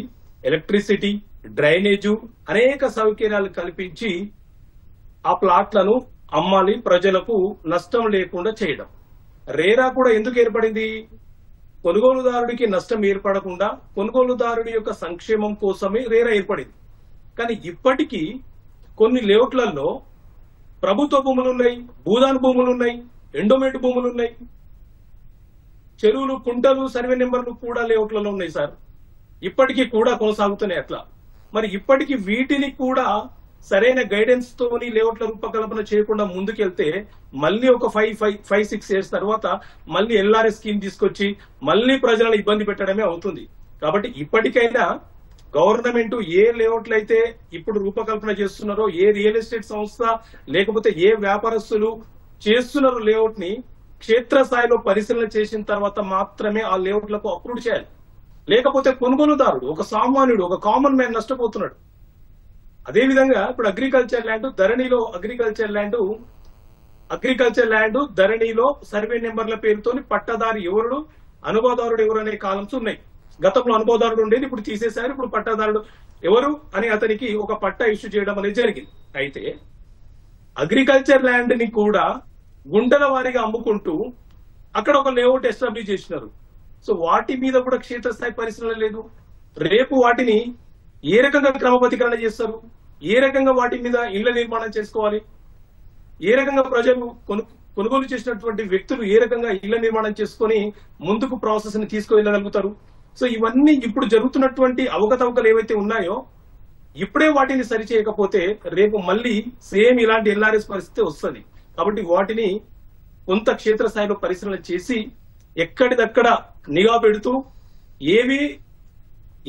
ఎలక్ట్రిసిటీ, డ్రైనేజు, అనేక సౌకర్యాలు కల్పించి ఆ ప్లాట్లను అమ్మాలి, ప్రజలకు నష్టం లేకుండా చేయడం. రేరా కూడా ఎందుకు ఏర్పడింది? కొనుగోలుదారుడికి నష్టం ఏర్పడకుండా కొనుగోలుదారుడి యొక్క సంక్షేమం కోసమే రేరా ఏర్పడింది. కానీ ఇప్పటికీ కొన్ని లేఅవుట్లలో ప్రభుత్వ భూములు ఉన్నాయి, భూదాన్ భూములు ఉన్నాయి, ఎండోమెంట్ భూములు ఉన్నాయి, చెరువులు, కుంటలు, సర్వే నెంబర్లు కూడా లేఅవుట్లలో ఉన్నాయి సార్. ఇప్పటికీ కూడా కొనసాగుతున్నాయి అట్లా. మరి ఇప్పటికీ వీటిని కూడా సరైన గైడెన్స్ తోని లేఅవుట్ల రూపకల్పన చేయకుండా ముందుకెళ్తే మళ్ళీ ఒక 5-6 ఇయర్స్ తర్వాత మళ్ళీ ఎల్ఆర్ఎస్ స్కీమ్ తీసుకొచ్చి మళ్ళీ ప్రజలను ఇబ్బంది పెట్టడమే అవుతుంది. కాబట్టి ఇప్పటికైనా గవర్నమెంట్ ఏ లేఅవుట్లు అయితే ఇప్పుడు రూపకల్పన చేస్తున్నారో, ఏ రియల్ ఎస్టేట్ సంస్థ లేకపోతే ఏ వ్యాపారస్తులు చేస్తున్నారో లేఅవుట్ ని క్షేత్రస్థాయిలో పరిశీలన చేసిన తర్వాత మాత్రమే ఆ లేఅవుట్లకు అప్రూవ్ చేయాలి. లేకపోతే కొనుగోలుదారుడు, ఒక సామాన్యుడు, ఒక కామన్ మ్యాన్ నష్టపోతున్నాడు. అదేవిధంగా ఇప్పుడు అగ్రికల్చర్ ల్యాండ్ ధరణిలో సర్వే నెంబర్ల పేరుతోని పట్టదారు ఎవరు, అనుభవదారుడు ఎవరు అనే కాలమ్స్ ఉన్నాయి. గతంలో అనుభవదారుడు ఉండేది, ఇప్పుడు తీసేశారు. ఇప్పుడు పట్టాదారుడు ఎవరు అని అతనికి ఒక పట్టా ఇష్యూ చేయడం అనేది జరిగింది. అయితే అగ్రికల్చర్ ల్యాండ్ ని కూడా గుంటల వారీగా అమ్ముకుంటూ అక్కడ ఒక లేఅవుట్ ఎస్టాబ్లిష్ చేసినారు. సో వాటి మీద కూడా క్షేత్రస్థాయి పరిశీలన లేదు. రేపు వాటిని ఏ రకంగా క్రమబద్ధీకరణ చేస్తారు, ఏ రకంగా వాటి మీద ఇళ్ల నిర్మాణం చేసుకోవాలి, ఏ రకంగా ప్రజలు కొనుగోలు చేసినటువంటి వ్యక్తులు ఏ రకంగా ఇళ్ల నిర్మాణం చేసుకుని ముందుకు ప్రాసెస్ ని తీసుకువెళ్ళగలుగుతారు. సో ఇవన్నీ ఇప్పుడు జరుగుతున్నటువంటి అవకతవకలు ఏవైతే ఉన్నాయో ఇప్పుడే వాటిని సరిచేయకపోతే రేపు మళ్ళీ సేమ్ ఇలాంటి ఎల్ఆర్ఎస్ పరిస్థితి వస్తుంది. కాబట్టి వాటిని కొంత క్షేత్రస్థాయిలో పరిశీలన చేసి ఎక్కడిదక్కడ నిఘా పెడుతూ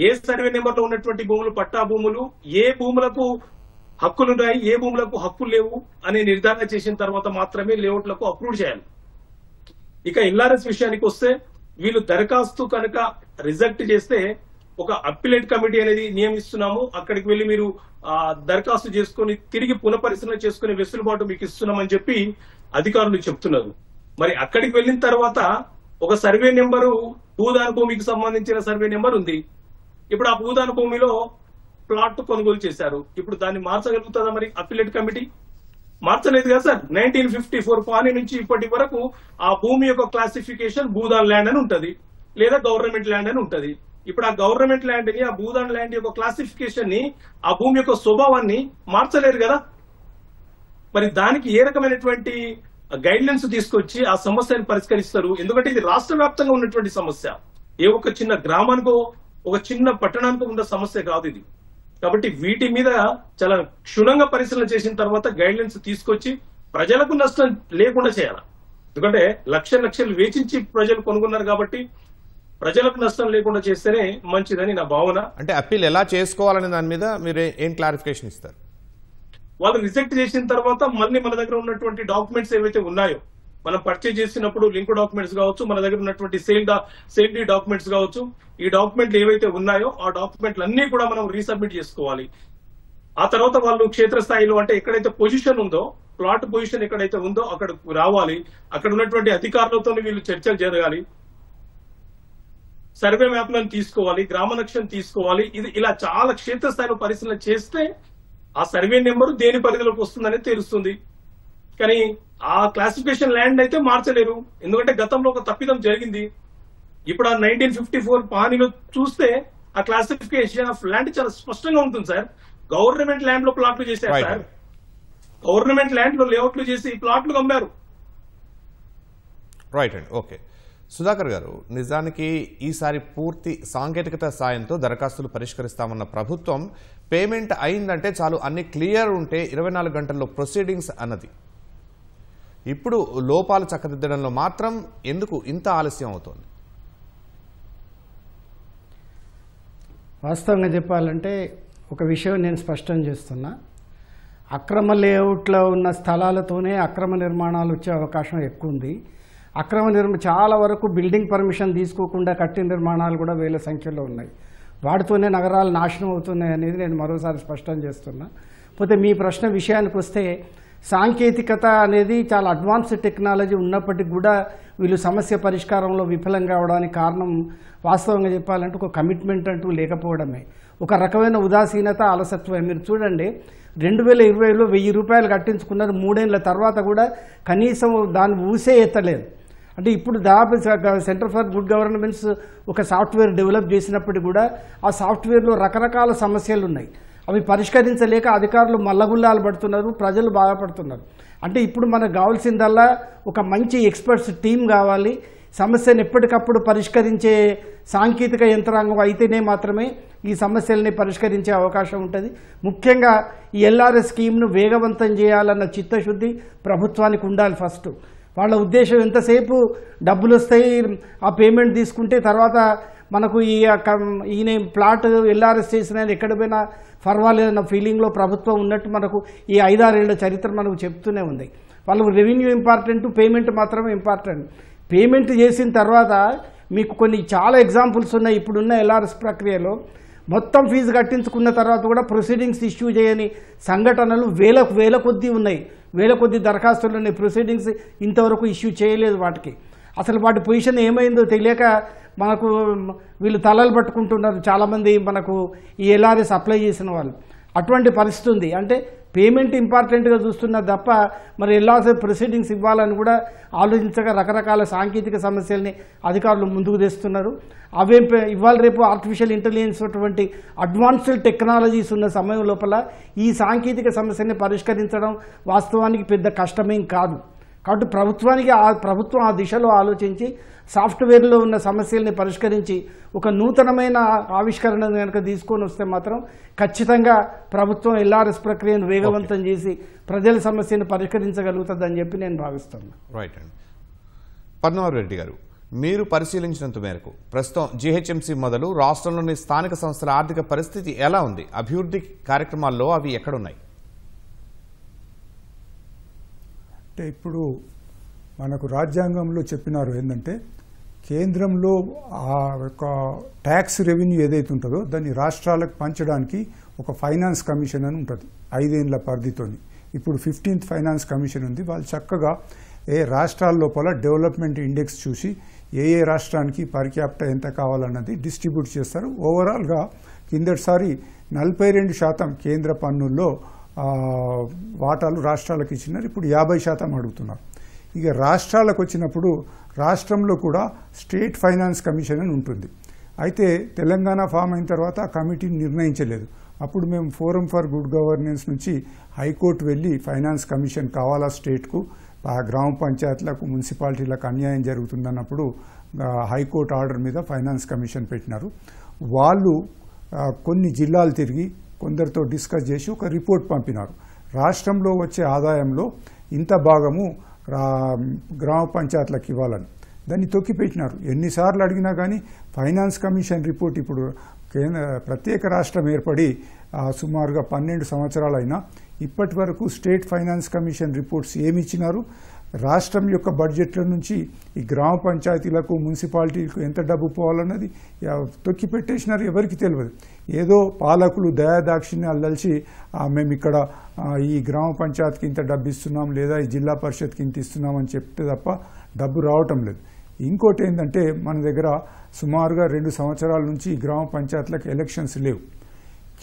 ఏ సర్వే నెంబర్ లో ఉన్నటువంటి భూములు పట్టా భూములు, ఏ భూములకు హక్కులున్నాయి, ఏ భూములకు హక్కులు లేవు అనే నిర్ధారణ చేసిన తర్వాత మాత్రమే లేఅవుట్లకు అప్రూవ్ చేయాలి. ఇక ఎల్ఆర్ఎస్ విషయానికి వస్తే వీళ్ళు దరఖాస్తు కనుక రిజెక్ట్ చేస్తే ఒక అప్పిలేట్ కమిటీ అనేది నియమిస్తున్నాము, అక్కడికి వెళ్లి మీరు దరఖాస్తు చేసుకుని తిరిగి పునఃపరిశీలన చేసుకునే వెసులుబాటు మీకు ఇస్తున్నామని చెప్పి అధికారులు చెప్తున్నారు. మరి అక్కడికి వెళ్ళిన తర్వాత ఒక సర్వే నెంబరు, భూదాన భూమికి సంబంధించిన సర్వే నెంబర్ ఉంది. ఇప్పుడు ఆ భూదాన భూమిలో ప్లాట్ కొనుగోలు చేశారు. ఇప్పుడు దాన్ని మార్చగలుగుతుందా మరి అప్పిలేట్ కమిటీ? మార్చలేదు కదా సార్. 1954 పాని నుంచి ఇప్పటి వరకు ఆ భూమి యొక్క క్లాసిఫికేషన్ భూదాన్ ల్యాండ్ అని ఉంటది, లేదా గవర్నమెంట్ ల్యాండ్ అని ఉంటది. ఇప్పుడు ఆ గవర్నమెంట్ ల్యాండ్ ని, ఆ భూదాన్ ల్యాండ్ యొక్క క్లాసిఫికేషన్ ని, ఆ భూమి యొక్క స్వభావాన్ని మార్చలేరు కదా. మరి దానికి ఏ రకమైనటువంటి గైడ్ లైన్స్ తీసుకొచ్చి ఆ సమస్యను పరిష్కరిస్తారు? ఎందుకంటే ఇది రాష్ట్ర వ్యాప్తంగా ఉన్నటువంటి సమస్య, ఏ ఒక్క చిన్న గ్రామానికో ఒక చిన్న పట్టణానికో ఉన్న సమస్య కాదు ఇది. కాబట్టి వీటి మీద చాలా క్షుణ్ణంగా పరిశీలన చేసిన తర్వాత గైడ్ లైన్స్ తీసుకొచ్చి ప్రజలకు నష్టం లేకుండా చేయాలి. ఎందుకంటే లక్షలు వేచించి ప్రజలు కొనుగొన్నారు కాబట్టి ప్రజలకు నష్టం లేకుండా చేస్తేనే మంచిదని నా భావన. అంటే అప్పీల్ ఎలా చేసుకోవాలనే దాని మీద మీరు ఏం క్లారిఫికేషన్ ఇస్తారు? వాళ్ళు రిజెక్ట్ చేసిన తర్వాత మళ్ళీ మన దగ్గర ఉన్నటువంటి డాక్యుమెంట్స్ ఏవైతే ఉన్నాయో, మనం పర్చేజ్ చేసినప్పుడు లింక్ డాక్యుమెంట్స్ కావచ్చు, మన దగ్గర ఉన్నటువంటి సేల్ డీ డాక్యుమెంట్స్ కావచ్చు, ఈ డాక్యుమెంట్లు ఏవైతే ఉన్నాయో ఆ డాక్యుమెంట్లు అన్ని కూడా మనం రీసబ్మిట్ చేసుకోవాలి. ఆ తర్వాత వాళ్ళు క్షేత్రస్థాయిలో అంటే ఎక్కడైతే పొజిషన్ ఉందో, ప్లాట్ పొజిషన్ ఎక్కడైతే ఉందో అక్కడ రావాలి. అక్కడ ఉన్నటువంటి అధికారులతో వీళ్ళు చర్చలు జరగాలి, సర్వే మ్యాప్లను తీసుకోవాలి, గ్రామ నక్షను తీసుకోవాలి. ఇది ఇలా చాలా క్షేత్రస్థాయిలో పరిశీలన చేస్తే ఆ సర్వే నెంబరు దేని పరిధిలోకి వస్తుందనేది తెలుస్తుంది. కానీ ఆ క్లాసిఫికేషన్ ల్యాండ్ అయితే మార్చలేరు, ఎందుకంటే గతంలో ఒక తప్పిదం జరిగింది. ఇప్పుడు ఆ 1954 పానీలో చూస్తే ఆ క్లాసిఫికేషన్ ఆఫ్ ల్యాండ్ చాలా స్పష్టంగా ఉంటుంది సార్. గవర్నమెంట్ ల్యాండ్ లో ప్లాట్లు చేశారు సార్, గవర్నమెంట్ ల్యాండ్ లో లేఅవుట్లు చేసి ప్లాట్లు అమ్మారు. రైట్ అండి, ఓకే. సుధాకర్ గారు, నిజానికి ఈసారి పూర్తి సాంకేతికత సాయంతో దరఖాస్తులు పరిష్కరిస్తామన్న ప్రభుత్వం పేమెంట్ అయిందంటే చాలు అన్ని క్లియర్ ఉంటే 24 గంటల్లో ప్రొసీడింగ్స్ అన్నది. ఇప్పుడు లోపాలు చక్కదిద్దడంలో మాత్రం ఎందుకు ఇంత ఆలస్యం అవుతోంది? వాస్తవంగా చెప్పాలంటే ఒక విషయం నేను స్పష్టం చేస్తున్నా, అక్రమ లేఅవుట్లో ఉన్న స్థలాలతోనే అక్రమ నిర్మాణాలు వచ్చే అవకాశం ఎక్కువ ఉంది. చాలా వరకు బిల్డింగ్ పర్మిషన్ తీసుకోకుండా కట్టిన నిర్మాణాలు కూడా వేల సంఖ్యలో ఉన్నాయి. వాటితోనే నగరాలు నాశనం అవుతున్నాయి అనేది నేను మరోసారి స్పష్టం చేస్తున్నా. పోతే మీ ప్రశ్న విషయానికి వస్తే, సాంకేతికత అనేది చాలా అడ్వాన్స్డ్ టెక్నాలజీ ఉన్నప్పటికీ కూడా వీళ్ళు సమస్య పరిష్కారంలో విఫలం కావడానికి కారణం వాస్తవంగా చెప్పాలంటే ఒక కమిట్మెంట్ అంటూ లేకపోవడమే, ఒక రకమైన ఉదాసీనత, అలసత్వమే. మీరు చూడండి, 2020లో 1000 రూపాయలు కట్టించుకున్నారు, 3 ఏళ్ల తర్వాత కూడా కనీసం దాన్ని ఊసే ఎత్తలేదు. అంటే ఇప్పుడు దాదాపు సెంటర్ ఫర్ గుడ్ గవర్నెన్స్ ఒక సాఫ్ట్వేర్ డెవలప్ చేసినప్పటికీ కూడా ఆ సాఫ్ట్వేర్లో రకరకాల సమస్యలు ఉన్నాయి. అవి పరిష్కరించలేక అధికారులు మల్లగుల్లాలు పడుతున్నారు, ప్రజలు బాధపడుతున్నారు. అంటే ఇప్పుడు మనకు కావాల్సిందల్లా ఒక మంచి ఎక్స్పర్ట్స్ టీం కావాలి, సమస్యను ఎప్పటికప్పుడు పరిష్కరించే సాంకేతిక యంత్రాంగం అయితేనే మాత్రమే ఈ సమస్యల్ని పరిష్కరించే అవకాశం ఉంటుంది. ముఖ్యంగా ఈ ఎల్ఆర్ఎస్ స్కీమ్ను వేగవంతం చేయాలన్న చిత్తశుద్ధి ప్రభుత్వానికి ఉండాలి. ఫస్ట్ వాళ్ళ ఉద్దేశం ఎంతసేపు డబ్బులు వస్తాయి, ఆ పేమెంట్ తీసుకుంటే తర్వాత మనకు ఈయన ప్లాట్ ఎల్ఆర్ఎస్ చేసిన ఎక్కడ పోయినా పర్వాలేదన్న ఫీలింగ్లో ప్రభుత్వం ఉన్నట్టు మనకు ఈ 5-6 ఏళ్ల చరిత్ర మనకు చెప్తూనే ఉంది. వాళ్ళకు రెవెన్యూ ఇంపార్టెంట్, పేమెంట్ మాత్రమే ఇంపార్టెంట్. పేమెంట్ చేసిన తర్వాత మీకు కొన్ని చాలా ఎగ్జాంపుల్స్ ఉన్నాయి. ఇప్పుడున్న ఎల్ఆర్ఎస్ ప్రక్రియలో మొత్తం ఫీజు కట్టించుకున్న తర్వాత కూడా ప్రొసీడింగ్స్ ఇష్యూ చేయని సంఘటనలు వేల కొద్దీ ఉన్నాయి. వేల కొద్ది దరఖాస్తులు ఉన్నాయి. ప్రొసీడింగ్స్ ఇంతవరకు ఇష్యూ చేయలేదు. వాటికి అసలు వాటి పొజిషన్ ఏమైందో తెలియక మనకు వీళ్ళు తలలు పట్టుకుంటున్నారు చాలామంది మనకు ఈ ఎల్ఆర్ఎస్ అప్లై చేసిన వాళ్ళు. అటువంటి పరిస్థితి ఉంది. అంటే పేమెంట్ ఇంపార్టెంట్గా చూస్తున్నారు తప్ప మరి ఎల్ఆర్ఎస్ ప్రొసీడింగ్స్ ఇవ్వాలని కూడా ఆలోచించగా రకరకాల సాంకేతిక సమస్యల్ని అధికారులు ముందుకు తెస్తున్నారు. అవే ఇవాళ రేపు ఆర్టిఫిషియల్ ఇంటెలిజెన్స్ అటువంటి అడ్వాన్స్డ్ టెక్నాలజీస్ ఉన్న సమయం లోపల ఈ సాంకేతిక సమస్యని పరిష్కరించడం వాస్తవానికి పెద్ద కష్టమేం కాదు. కాబట్టి ప్రభుత్వం ఆ దిశలో ఆలోచించి సాఫ్ట్వేర్లో ఉన్న సమస్యల్ని పరిష్కరించి ఒక నూతనమైన ఆవిష్కరణ కనుక తీసుకొని వస్తే మాత్రం ఖచ్చితంగా ప్రభుత్వం ఎల్ఆర్ఎస్ ప్రక్రియను వేగవంతం చేసి ప్రజల సమస్యను పరిష్కరించగలుగుతుందని చెప్పి నేను భావిస్తాను. రైట్ అండి. పద్మనాభ రెడ్డి గారు, మీరు పరిశీలించినంత మేరకు ప్రస్తుతం జీహెచ్ఎంసీ మొదలు రాష్ట్రంలోని స్థానిక సంస్థల ఆర్థిక పరిస్థితి ఎలా ఉంది? అభివృద్ధి కార్యక్రమాల్లో అవి ఎక్కడున్నాయి? అంటే ఇప్పుడు మనకు రాజ్యాంగంలో చెప్పినారు ఏంటంటే కేంద్రంలో ఆ యొక్క ట్యాక్స్ రెవెన్యూ ఏదైతే ఉంటుందో దాన్ని రాష్ట్రాలకు పంచడానికి ఒక ఫైనాన్స్ కమిషన్ అని ఉంటుంది 5 ఏళ్ల పరిధితోని. ఇప్పుడు 15th ఫైనాన్స్ కమిషన్ ఉంది. వాళ్ళు చక్కగా ఏ రాష్ట్రాల లోపల డెవలప్మెంట్ ఇండెక్స్ చూసి ఏ రాష్ట్రానికి పర్ క్యాపిటా ఎంత కావాలన్నది డిస్ట్రిబ్యూట్ చేస్తారు. ఓవరాల్గా కిందటిసారి 42% కేంద్ర పన్నుల్లో వాటాలు రాష్ట్రాలకు ఇచ్చినారు. ఇప్పుడు 50% అడుగుతున్నారు. ఇక రాష్ట్రాలకు వచ్చినప్పుడు రాష్ట్రంలో కూడా స్టేట్ ఫైనాన్స్ కమిషన్ అని ఉంటుంది. అయితే తెలంగాణ ఫామ్ అయిన తర్వాత ఆ కమిటీని నిర్ణయించలేదు. అప్పుడు మేము ఫోరం ఫర్ గుడ్ గవర్నెన్స్ నుంచి హైకోర్టు వెళ్ళి ఫైనాన్స్ కమిషన్ కావాలా స్టేట్కు, ఆ గ్రామ పంచాయతీలకు మున్సిపాలిటీలకు అన్యాయం జరుగుతుందన్నప్పుడు హైకోర్టు ఆర్డర్ మీద ఫైనాన్స్ కమిషన్ పెట్టినారు. వాళ్ళు కొన్ని జిల్లాలు తిరిగి కొందరితో డిస్కస్ చేసి ఒక రిపోర్ట్ పంపినారు. రాష్ట్రంలో వచ్చే ఆదాయంలో ఇంత భాగము గ్రామ పంచాయతీలకు ఇవ్వాలని దాన్ని తొక్కిపెట్టినారు. ఎన్నిసార్లు అడిగినా కానీ ఫైనాన్స్ కమిషన్ రిపోర్ట్ ఇప్పుడు ప్రత్యేక రాష్ట్రం ఏర్పడి సుమారుగా 12 సంవత్సరాలైనా ఇప్పటి వరకు స్టేట్ ఫైనాన్స్ కమిషన్ రిపోర్ట్స్ ఏమి ఇచ్చినారు, రాష్ట్రం యొక్క బడ్జెట్ల నుంచి ఈ గ్రామ పంచాయతీలకు మున్సిపాలిటీలకు ఎంత డబ్బు పోవాలన్నది తొక్కిపెట్టేసినారు. ఎవరికి తెలియదు. ఏదో పాలకులు దయాదాక్షిణ్యాలు కలిసి మేము ఇక్కడ ఈ గ్రామ పంచాయతీకి ఇంత డబ్బు ఇస్తున్నాం లేదా ఈ జిల్లా పరిషత్కి ఇంత ఇస్తున్నాం అని చెప్తే తప్ప డబ్బు రావటం లేదు. ఇంకోటి ఏంటంటే మన దగ్గర సుమారుగా 2 సంవత్సరాల నుంచి గ్రామ పంచాయతీలకు ఎలక్షన్స్ లేవు.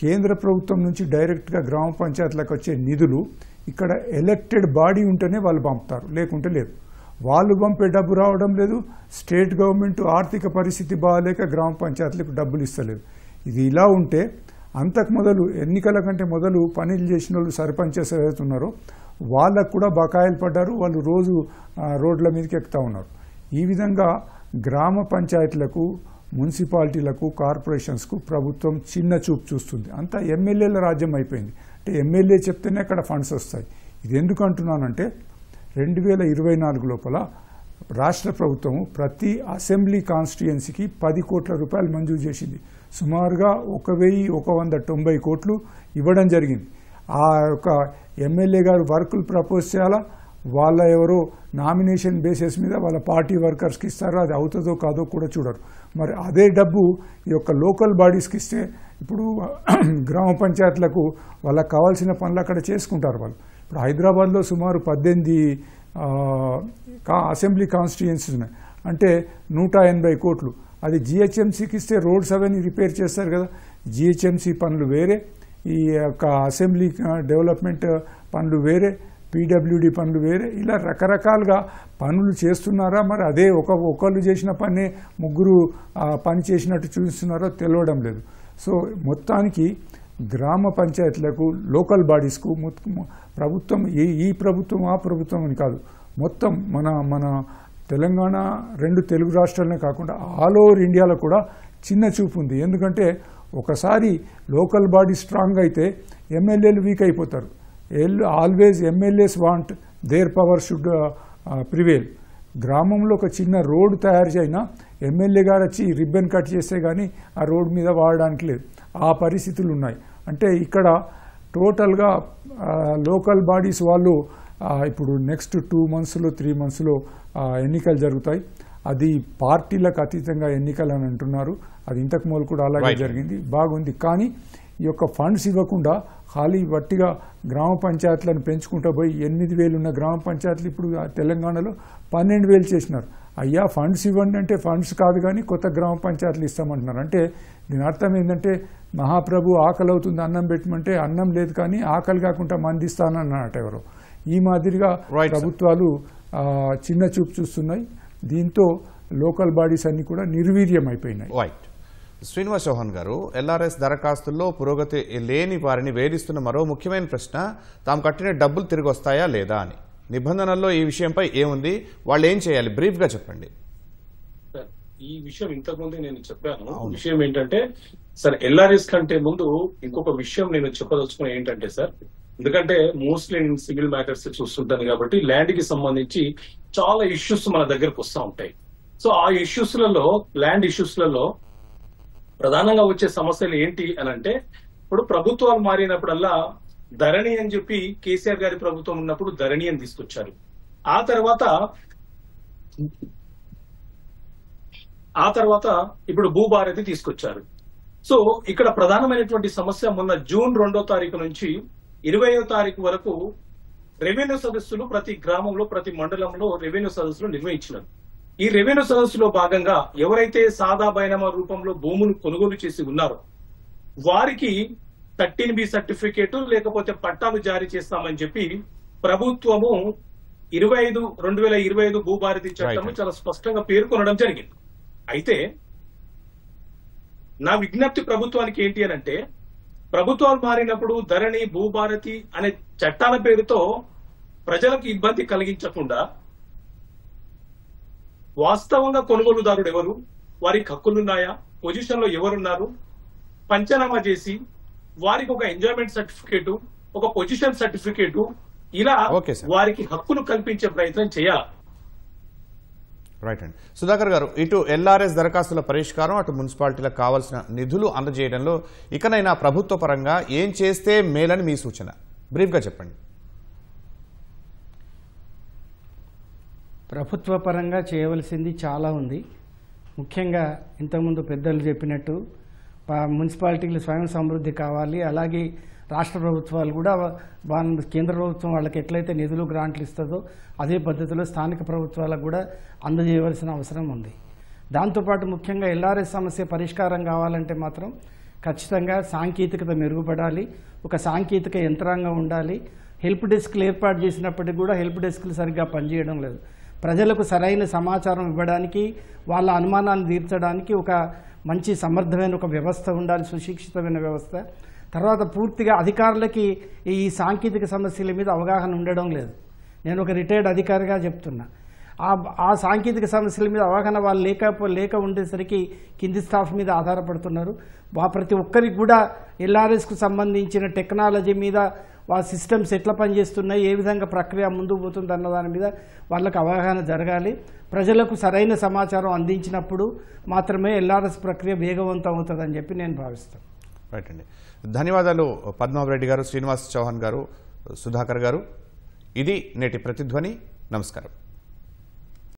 కేంద్ర ప్రభుత్వం నుంచి డైరెక్ట్గా గ్రామ పంచాయతీలకు వచ్చే నిధులు ఇక్కడ ఎలక్టెడ్ బాడీ ఉంటేనే వాళ్ళు పంపుతారు, లేకుంటే లేదు. వాళ్ళు పంపే డబ్బు రావడం లేదు. స్టేట్ గవర్నమెంట్ ఆర్థిక పరిస్థితి బాగాలేక గ్రామ పంచాయతీలకు డబ్బులు ఇస్తలేదు. ఇది ఇలా ఉంటే అంతకు మొదలు ఎన్నికల కంటే మొదలు పనులు చేసిన వాళ్ళు సర్పంచెస్ ఏదైతున్నారో వాళ్ళకు కూడా బకాయిలు పడ్డారు. వాళ్ళు రోజు రోడ్ల మీదకి ఎక్కుతూ ఉన్నారు. ఈ విధంగా గ్రామ పంచాయతీలకు, మున్సిపాలిటీలకు, కార్పొరేషన్స్కు ప్రభుత్వం చిన్న చూపు చూస్తుంది. అంతా ఎమ్మెల్యేల రాజ్యం అయిపోయింది. అంటే ఎమ్మెల్యే చెప్తేనే అక్కడ ఫండ్స్ వస్తాయి. ఇది ఎందుకు అంటున్నానంటే 2024 లోపల రాష్ట్ర ప్రభుత్వము ప్రతి అసెంబ్లీ కాన్స్టిట్యుయెన్సీకి 10 కోట్ల రూపాయలు మంజూరు చేసింది. సుమారుగా 1190 కోట్లు ఇవ్వడం జరిగింది. ఆ యొక్క ఎమ్మెల్యే గారు వర్కులు ప్రపోజ్ చేయాలా, వాళ్ళ ఎవరో నామినేషన్ బేసిస్ మీద వాళ్ళ పార్టీ వర్కర్స్కి ఇస్తారో అది అవుతుందో కాదో కూడా చూడరు. మరి అదే డబ్బు ఈ యొక్క లోకల్ బాడీస్కి ఇస్తే ఇప్పుడు గ్రామ పంచాయతీలకు వాళ్ళకి కావాల్సిన పనులు అక్కడ చేసుకుంటారు వాళ్ళు. ఇప్పుడు హైదరాబాద్లో సుమారు 18 అసెంబ్లీ కాన్స్టిట్యుయెన్సీస్ ఉన్నాయి. అంటే 180 కోట్లు. అది జిహెచ్ఎంసీకి ఇస్తే రోడ్స్ అవన్నీ రిపేర్ చేస్తారు కదా. జిహెచ్ఎంసీ పనులు వేరే, ఈ యొక్క అసెంబ్లీ డెవలప్మెంట్ పనులు వేరే, పీడబ్ల్యూడి పనులు వేరే, ఇలా రకరకాలుగా పనులు చేస్తున్నారా? మరి అదే ఒకళ్ళు చేసిన పని ముగ్గురు పని చేసినట్టు చూస్తున్నారో తెలియడం లేదు. సో మొత్తానికి గ్రామ పంచాయతీలకు, లోకల్ బాడీస్కు ప్రభుత్వం ఈ ప్రభుత్వం ఆ ప్రభుత్వం అని కాదు, మొత్తం మన తెలంగాణ 2 తెలుగు రాష్ట్రాలనే కాకుండా ఆల్ ఓవర్ ఇండియాలో కూడా చిన్న చూపు ఉంది. ఎందుకంటే ఒకసారి లోకల్ బాడీ స్ట్రాంగ్ అయితే ఎమ్మెల్యేలు వీక్ అయిపోతారు. Always MLAs want there power should prevail. గ్రామంలో ఒక చిన్న రోడ్డు తయారు చేసినా ఎమ్మెల్యే గారు వచ్చి రిబ్బన్ కట్ చేస్తే కానీ ఆ రోడ్డు మీద వాడడానికి లేదు. ఆ పరిస్థితులు ఉన్నాయి. అంటే ఇక్కడ టోటల్గా లోకల్ బాడీస్ వాళ్ళు ఇప్పుడు నెక్స్ట్ 2 మంత్స్లో 3 మంత్స్లో ఎన్నికలు జరుగుతాయి. అది పార్టీలకు అతీతంగా ఎన్నికలు అని అంటున్నారు. అది ఇంతకు ముందు కూడా అలాగే జరిగింది, బాగుంది. కానీ ఈ యొక్క ఫండ్స్ ఇవ్వకుండా ఖాళీ వట్టిగా గ్రామ పంచాయతీలను పెంచుకుంటూ పోయి 8,000 ఉన్న గ్రామ పంచాయతీలు ఇప్పుడు తెలంగాణలో 12,000 చేసినారు. అయ్యా ఫండ్స్ ఇవ్వండి అంటే ఫండ్స్ కాదు కానీ కొత్త గ్రామ పంచాయతీలు ఇస్తామంటున్నారు. అంటే దీని అర్థం ఏంటంటే మహాప్రభు ఆకలి అవుతుంది అన్నం పెట్టమంటే అన్నం లేదు కానీ ఆకలి కాకుండా మందిస్తానన్నమాట ఎవరు. ఈ మాదిరిగా ప్రభుత్వాలు చిన్న చూపు చూస్తున్నాయి. దీంతో లోకల్ బాడీస్ అన్ని కూడా నిర్వీర్యం అయిపోయినాయి. శ్రీనివాస్ చౌహాన్ గారు, ఎల్ఆర్ఎస్ దరఖాస్తుల్లో పురోగతి లేని వారిని వేధిస్తున్న మరో ముఖ్యమైన ప్రశ్న తాము కట్టిన డబ్బులు తిరిగి వస్తాయా లేదా అని. నిబంధనల్లో ఈ విషయంపై ఏముంది, వాళ్ళు ఏం చేయాలి, బ్రీఫ్ గా చెప్పండి. ఈ విషయం ఇంతకుముందు నేను చెప్పాను. విషయం ఏంటంటే సార్, ఎల్ఆర్ఎస్ కంటే ముందు ఇంకొక విషయం నేను చెప్పదలుచుకున్నా ఏంటంటే సార్, ఎందుకంటే మోస్ట్లీ నేను సివిల్ మ్యాటర్స్ చూస్తుంటాను కాబట్టి ల్యాండ్ కి సంబంధించి చాలా ఇష్యూస్ మన దగ్గరకు వస్తూ ఉంటాయి. సో ఆ ఇష్యూస్లలో ల్యాండ్ ఇష్యూస్లలో ప్రధానంగా వచ్చే సమస్యలు ఏంటి అని అంటే, ఇప్పుడు ప్రభుత్వాలు మారినప్పుడల్లా ధరణి అని చెప్పి కేసీఆర్ గారి ప్రభుత్వం ఉన్నప్పుడు ధరణి అని తీసుకొచ్చారు. ఆ తర్వాత ఇప్పుడు భూభారతి తీసుకొచ్చారు. సో ఇక్కడ ప్రధానమైనటువంటి సమస్య మొన్న జూన్ 2వ తారీఖు నుంచి 20వ తారీఖు వరకు రెవెన్యూ సదస్సులు ప్రతి గ్రామంలో ప్రతి మండలంలో రెవెన్యూ సదస్సులు నిర్వహించినారు. ఈ రెవెన్యూ సదస్సులో భాగంగా ఎవరైతే సాదా బైనామా రూపంలో భూములు కొనుగోలు చేసి ఉన్నారో వారికి 13B సర్టిఫికేట్ లేకపోతే పట్టాలు జారీ చేస్తామని చెప్పి ప్రభుత్వము 2025 భూభారతి చట్టము చాలా స్పష్టంగా పేర్కొనడం జరిగింది. అయితే నా విజ్ఞప్తి ప్రభుత్వానికి ఏంటి అని అంటే, ప్రభుత్వాలు మారినప్పుడు ధరణి భూభారతి అనే చట్టాల పేరుతో ప్రజలకు ఇబ్బంది కలిగించకుండా వాస్తవంగా కొనుగోలుదారుడు ఎవరు, వారికి హక్కులున్నాయా, పొజిషన్ లో ఎవరున్నారు పంచనామా చేసి వారికి ఒక ఎంజాయ్మెంట్ సర్టిఫికేటు, ఒక పొజిషన్ సర్టిఫికేటు ఇలా వారికి హక్కును కల్పించే ప్రయత్నం చేయాలి. రైట్ అండి. సుధాకర్ గారు, ఇటు ఎల్ఆర్ఎస్ దరఖాస్తుల పరిష్కారం, అటు మున్సిపాలిటీలకు కావాల్సిన నిధులు అందజేయడంలో ఇకనైనా ప్రభుత్వ పరంగా ఏం చేస్తే మేలని మీ సూచన, బ్రీఫ్గా చెప్పండి. ప్రభుత్వ పరంగా చేయవలసింది చాలా ఉంది. ముఖ్యంగా ఇంతకుముందు పెద్దలు చెప్పినట్టు మున్సిపాలిటీలు స్వయం సమృద్ధి కావాలి. అలాగే రాష్ట్ర ప్రభుత్వాలు కూడా కేంద్ర ప్రభుత్వం వాళ్ళకి ఎట్లయితే నిధులు గ్రాంట్లు ఇస్తుందో అదే పద్ధతిలో స్థానిక ప్రభుత్వాలకు కూడా అందజేయవలసిన అవసరం ఉంది. దాంతోపాటు ముఖ్యంగా ఎల్ఆర్ఎస్ సమస్య పరిష్కారం కావాలంటే మాత్రం ఖచ్చితంగా సాంకేతికత మెరుగుపడాలి, ఒక సాంకేతిక యంత్రాంగం ఉండాలి. హెల్ప్ డెస్క్లు ఏర్పాటు చేసినప్పటికీ కూడా హెల్ప్ డెస్క్లు సరిగ్గా పనిచేయడం లేదు. ప్రజలకు సరైన సమాచారం ఇవ్వడానికి, వాళ్ళ అనుమానాన్ని తీర్చడానికి ఒక మంచి సమర్థమైన ఒక వ్యవస్థ ఉండాలి, సుశిక్షితమైన వ్యవస్థ. తర్వాత పూర్తిగా అధికారులకి ఈ సాంకేతిక సమస్యల మీద అవగాహన ఉండడం లేదు. నేను ఒక రిటైర్డ్ అధికారిగా చెప్తున్నా. ఆ సాంకేతిక సమస్యల మీద అవగాహన వాళ్ళు లేక ఉండేసరికి కింది స్టాఫ్ మీద ఆధారపడుతున్నారు. ప్రతి ఒక్కరికి కూడా ఎల్ఆర్ఎస్కు సంబంధించిన టెక్నాలజీ మీద సిస్టమ్స్ ఎట్లా పనిచేస్తున్నాయి, ఏ విధంగా ప్రక్రియ ముందుకు పోతుంది అన్న దాని మీద వాళ్ళకు అవగాహన జరగాలి. ప్రజలకు సరైన సమాచారం అందించినప్పుడు మాత్రమే ఎల్ఆర్ఎస్ ప్రక్రియ వేగవంతం అవుతుందని చెప్పి నేను భావిస్తాను. రైట్ అండి. ధన్యవాదాలు పద్మారెడ్డి గారు, శ్రీనివాస్ చౌహాన్ గారు, సుధాకర్ గారు. ఇది నేటి ప్రతిధ్వని. నమస్కారం.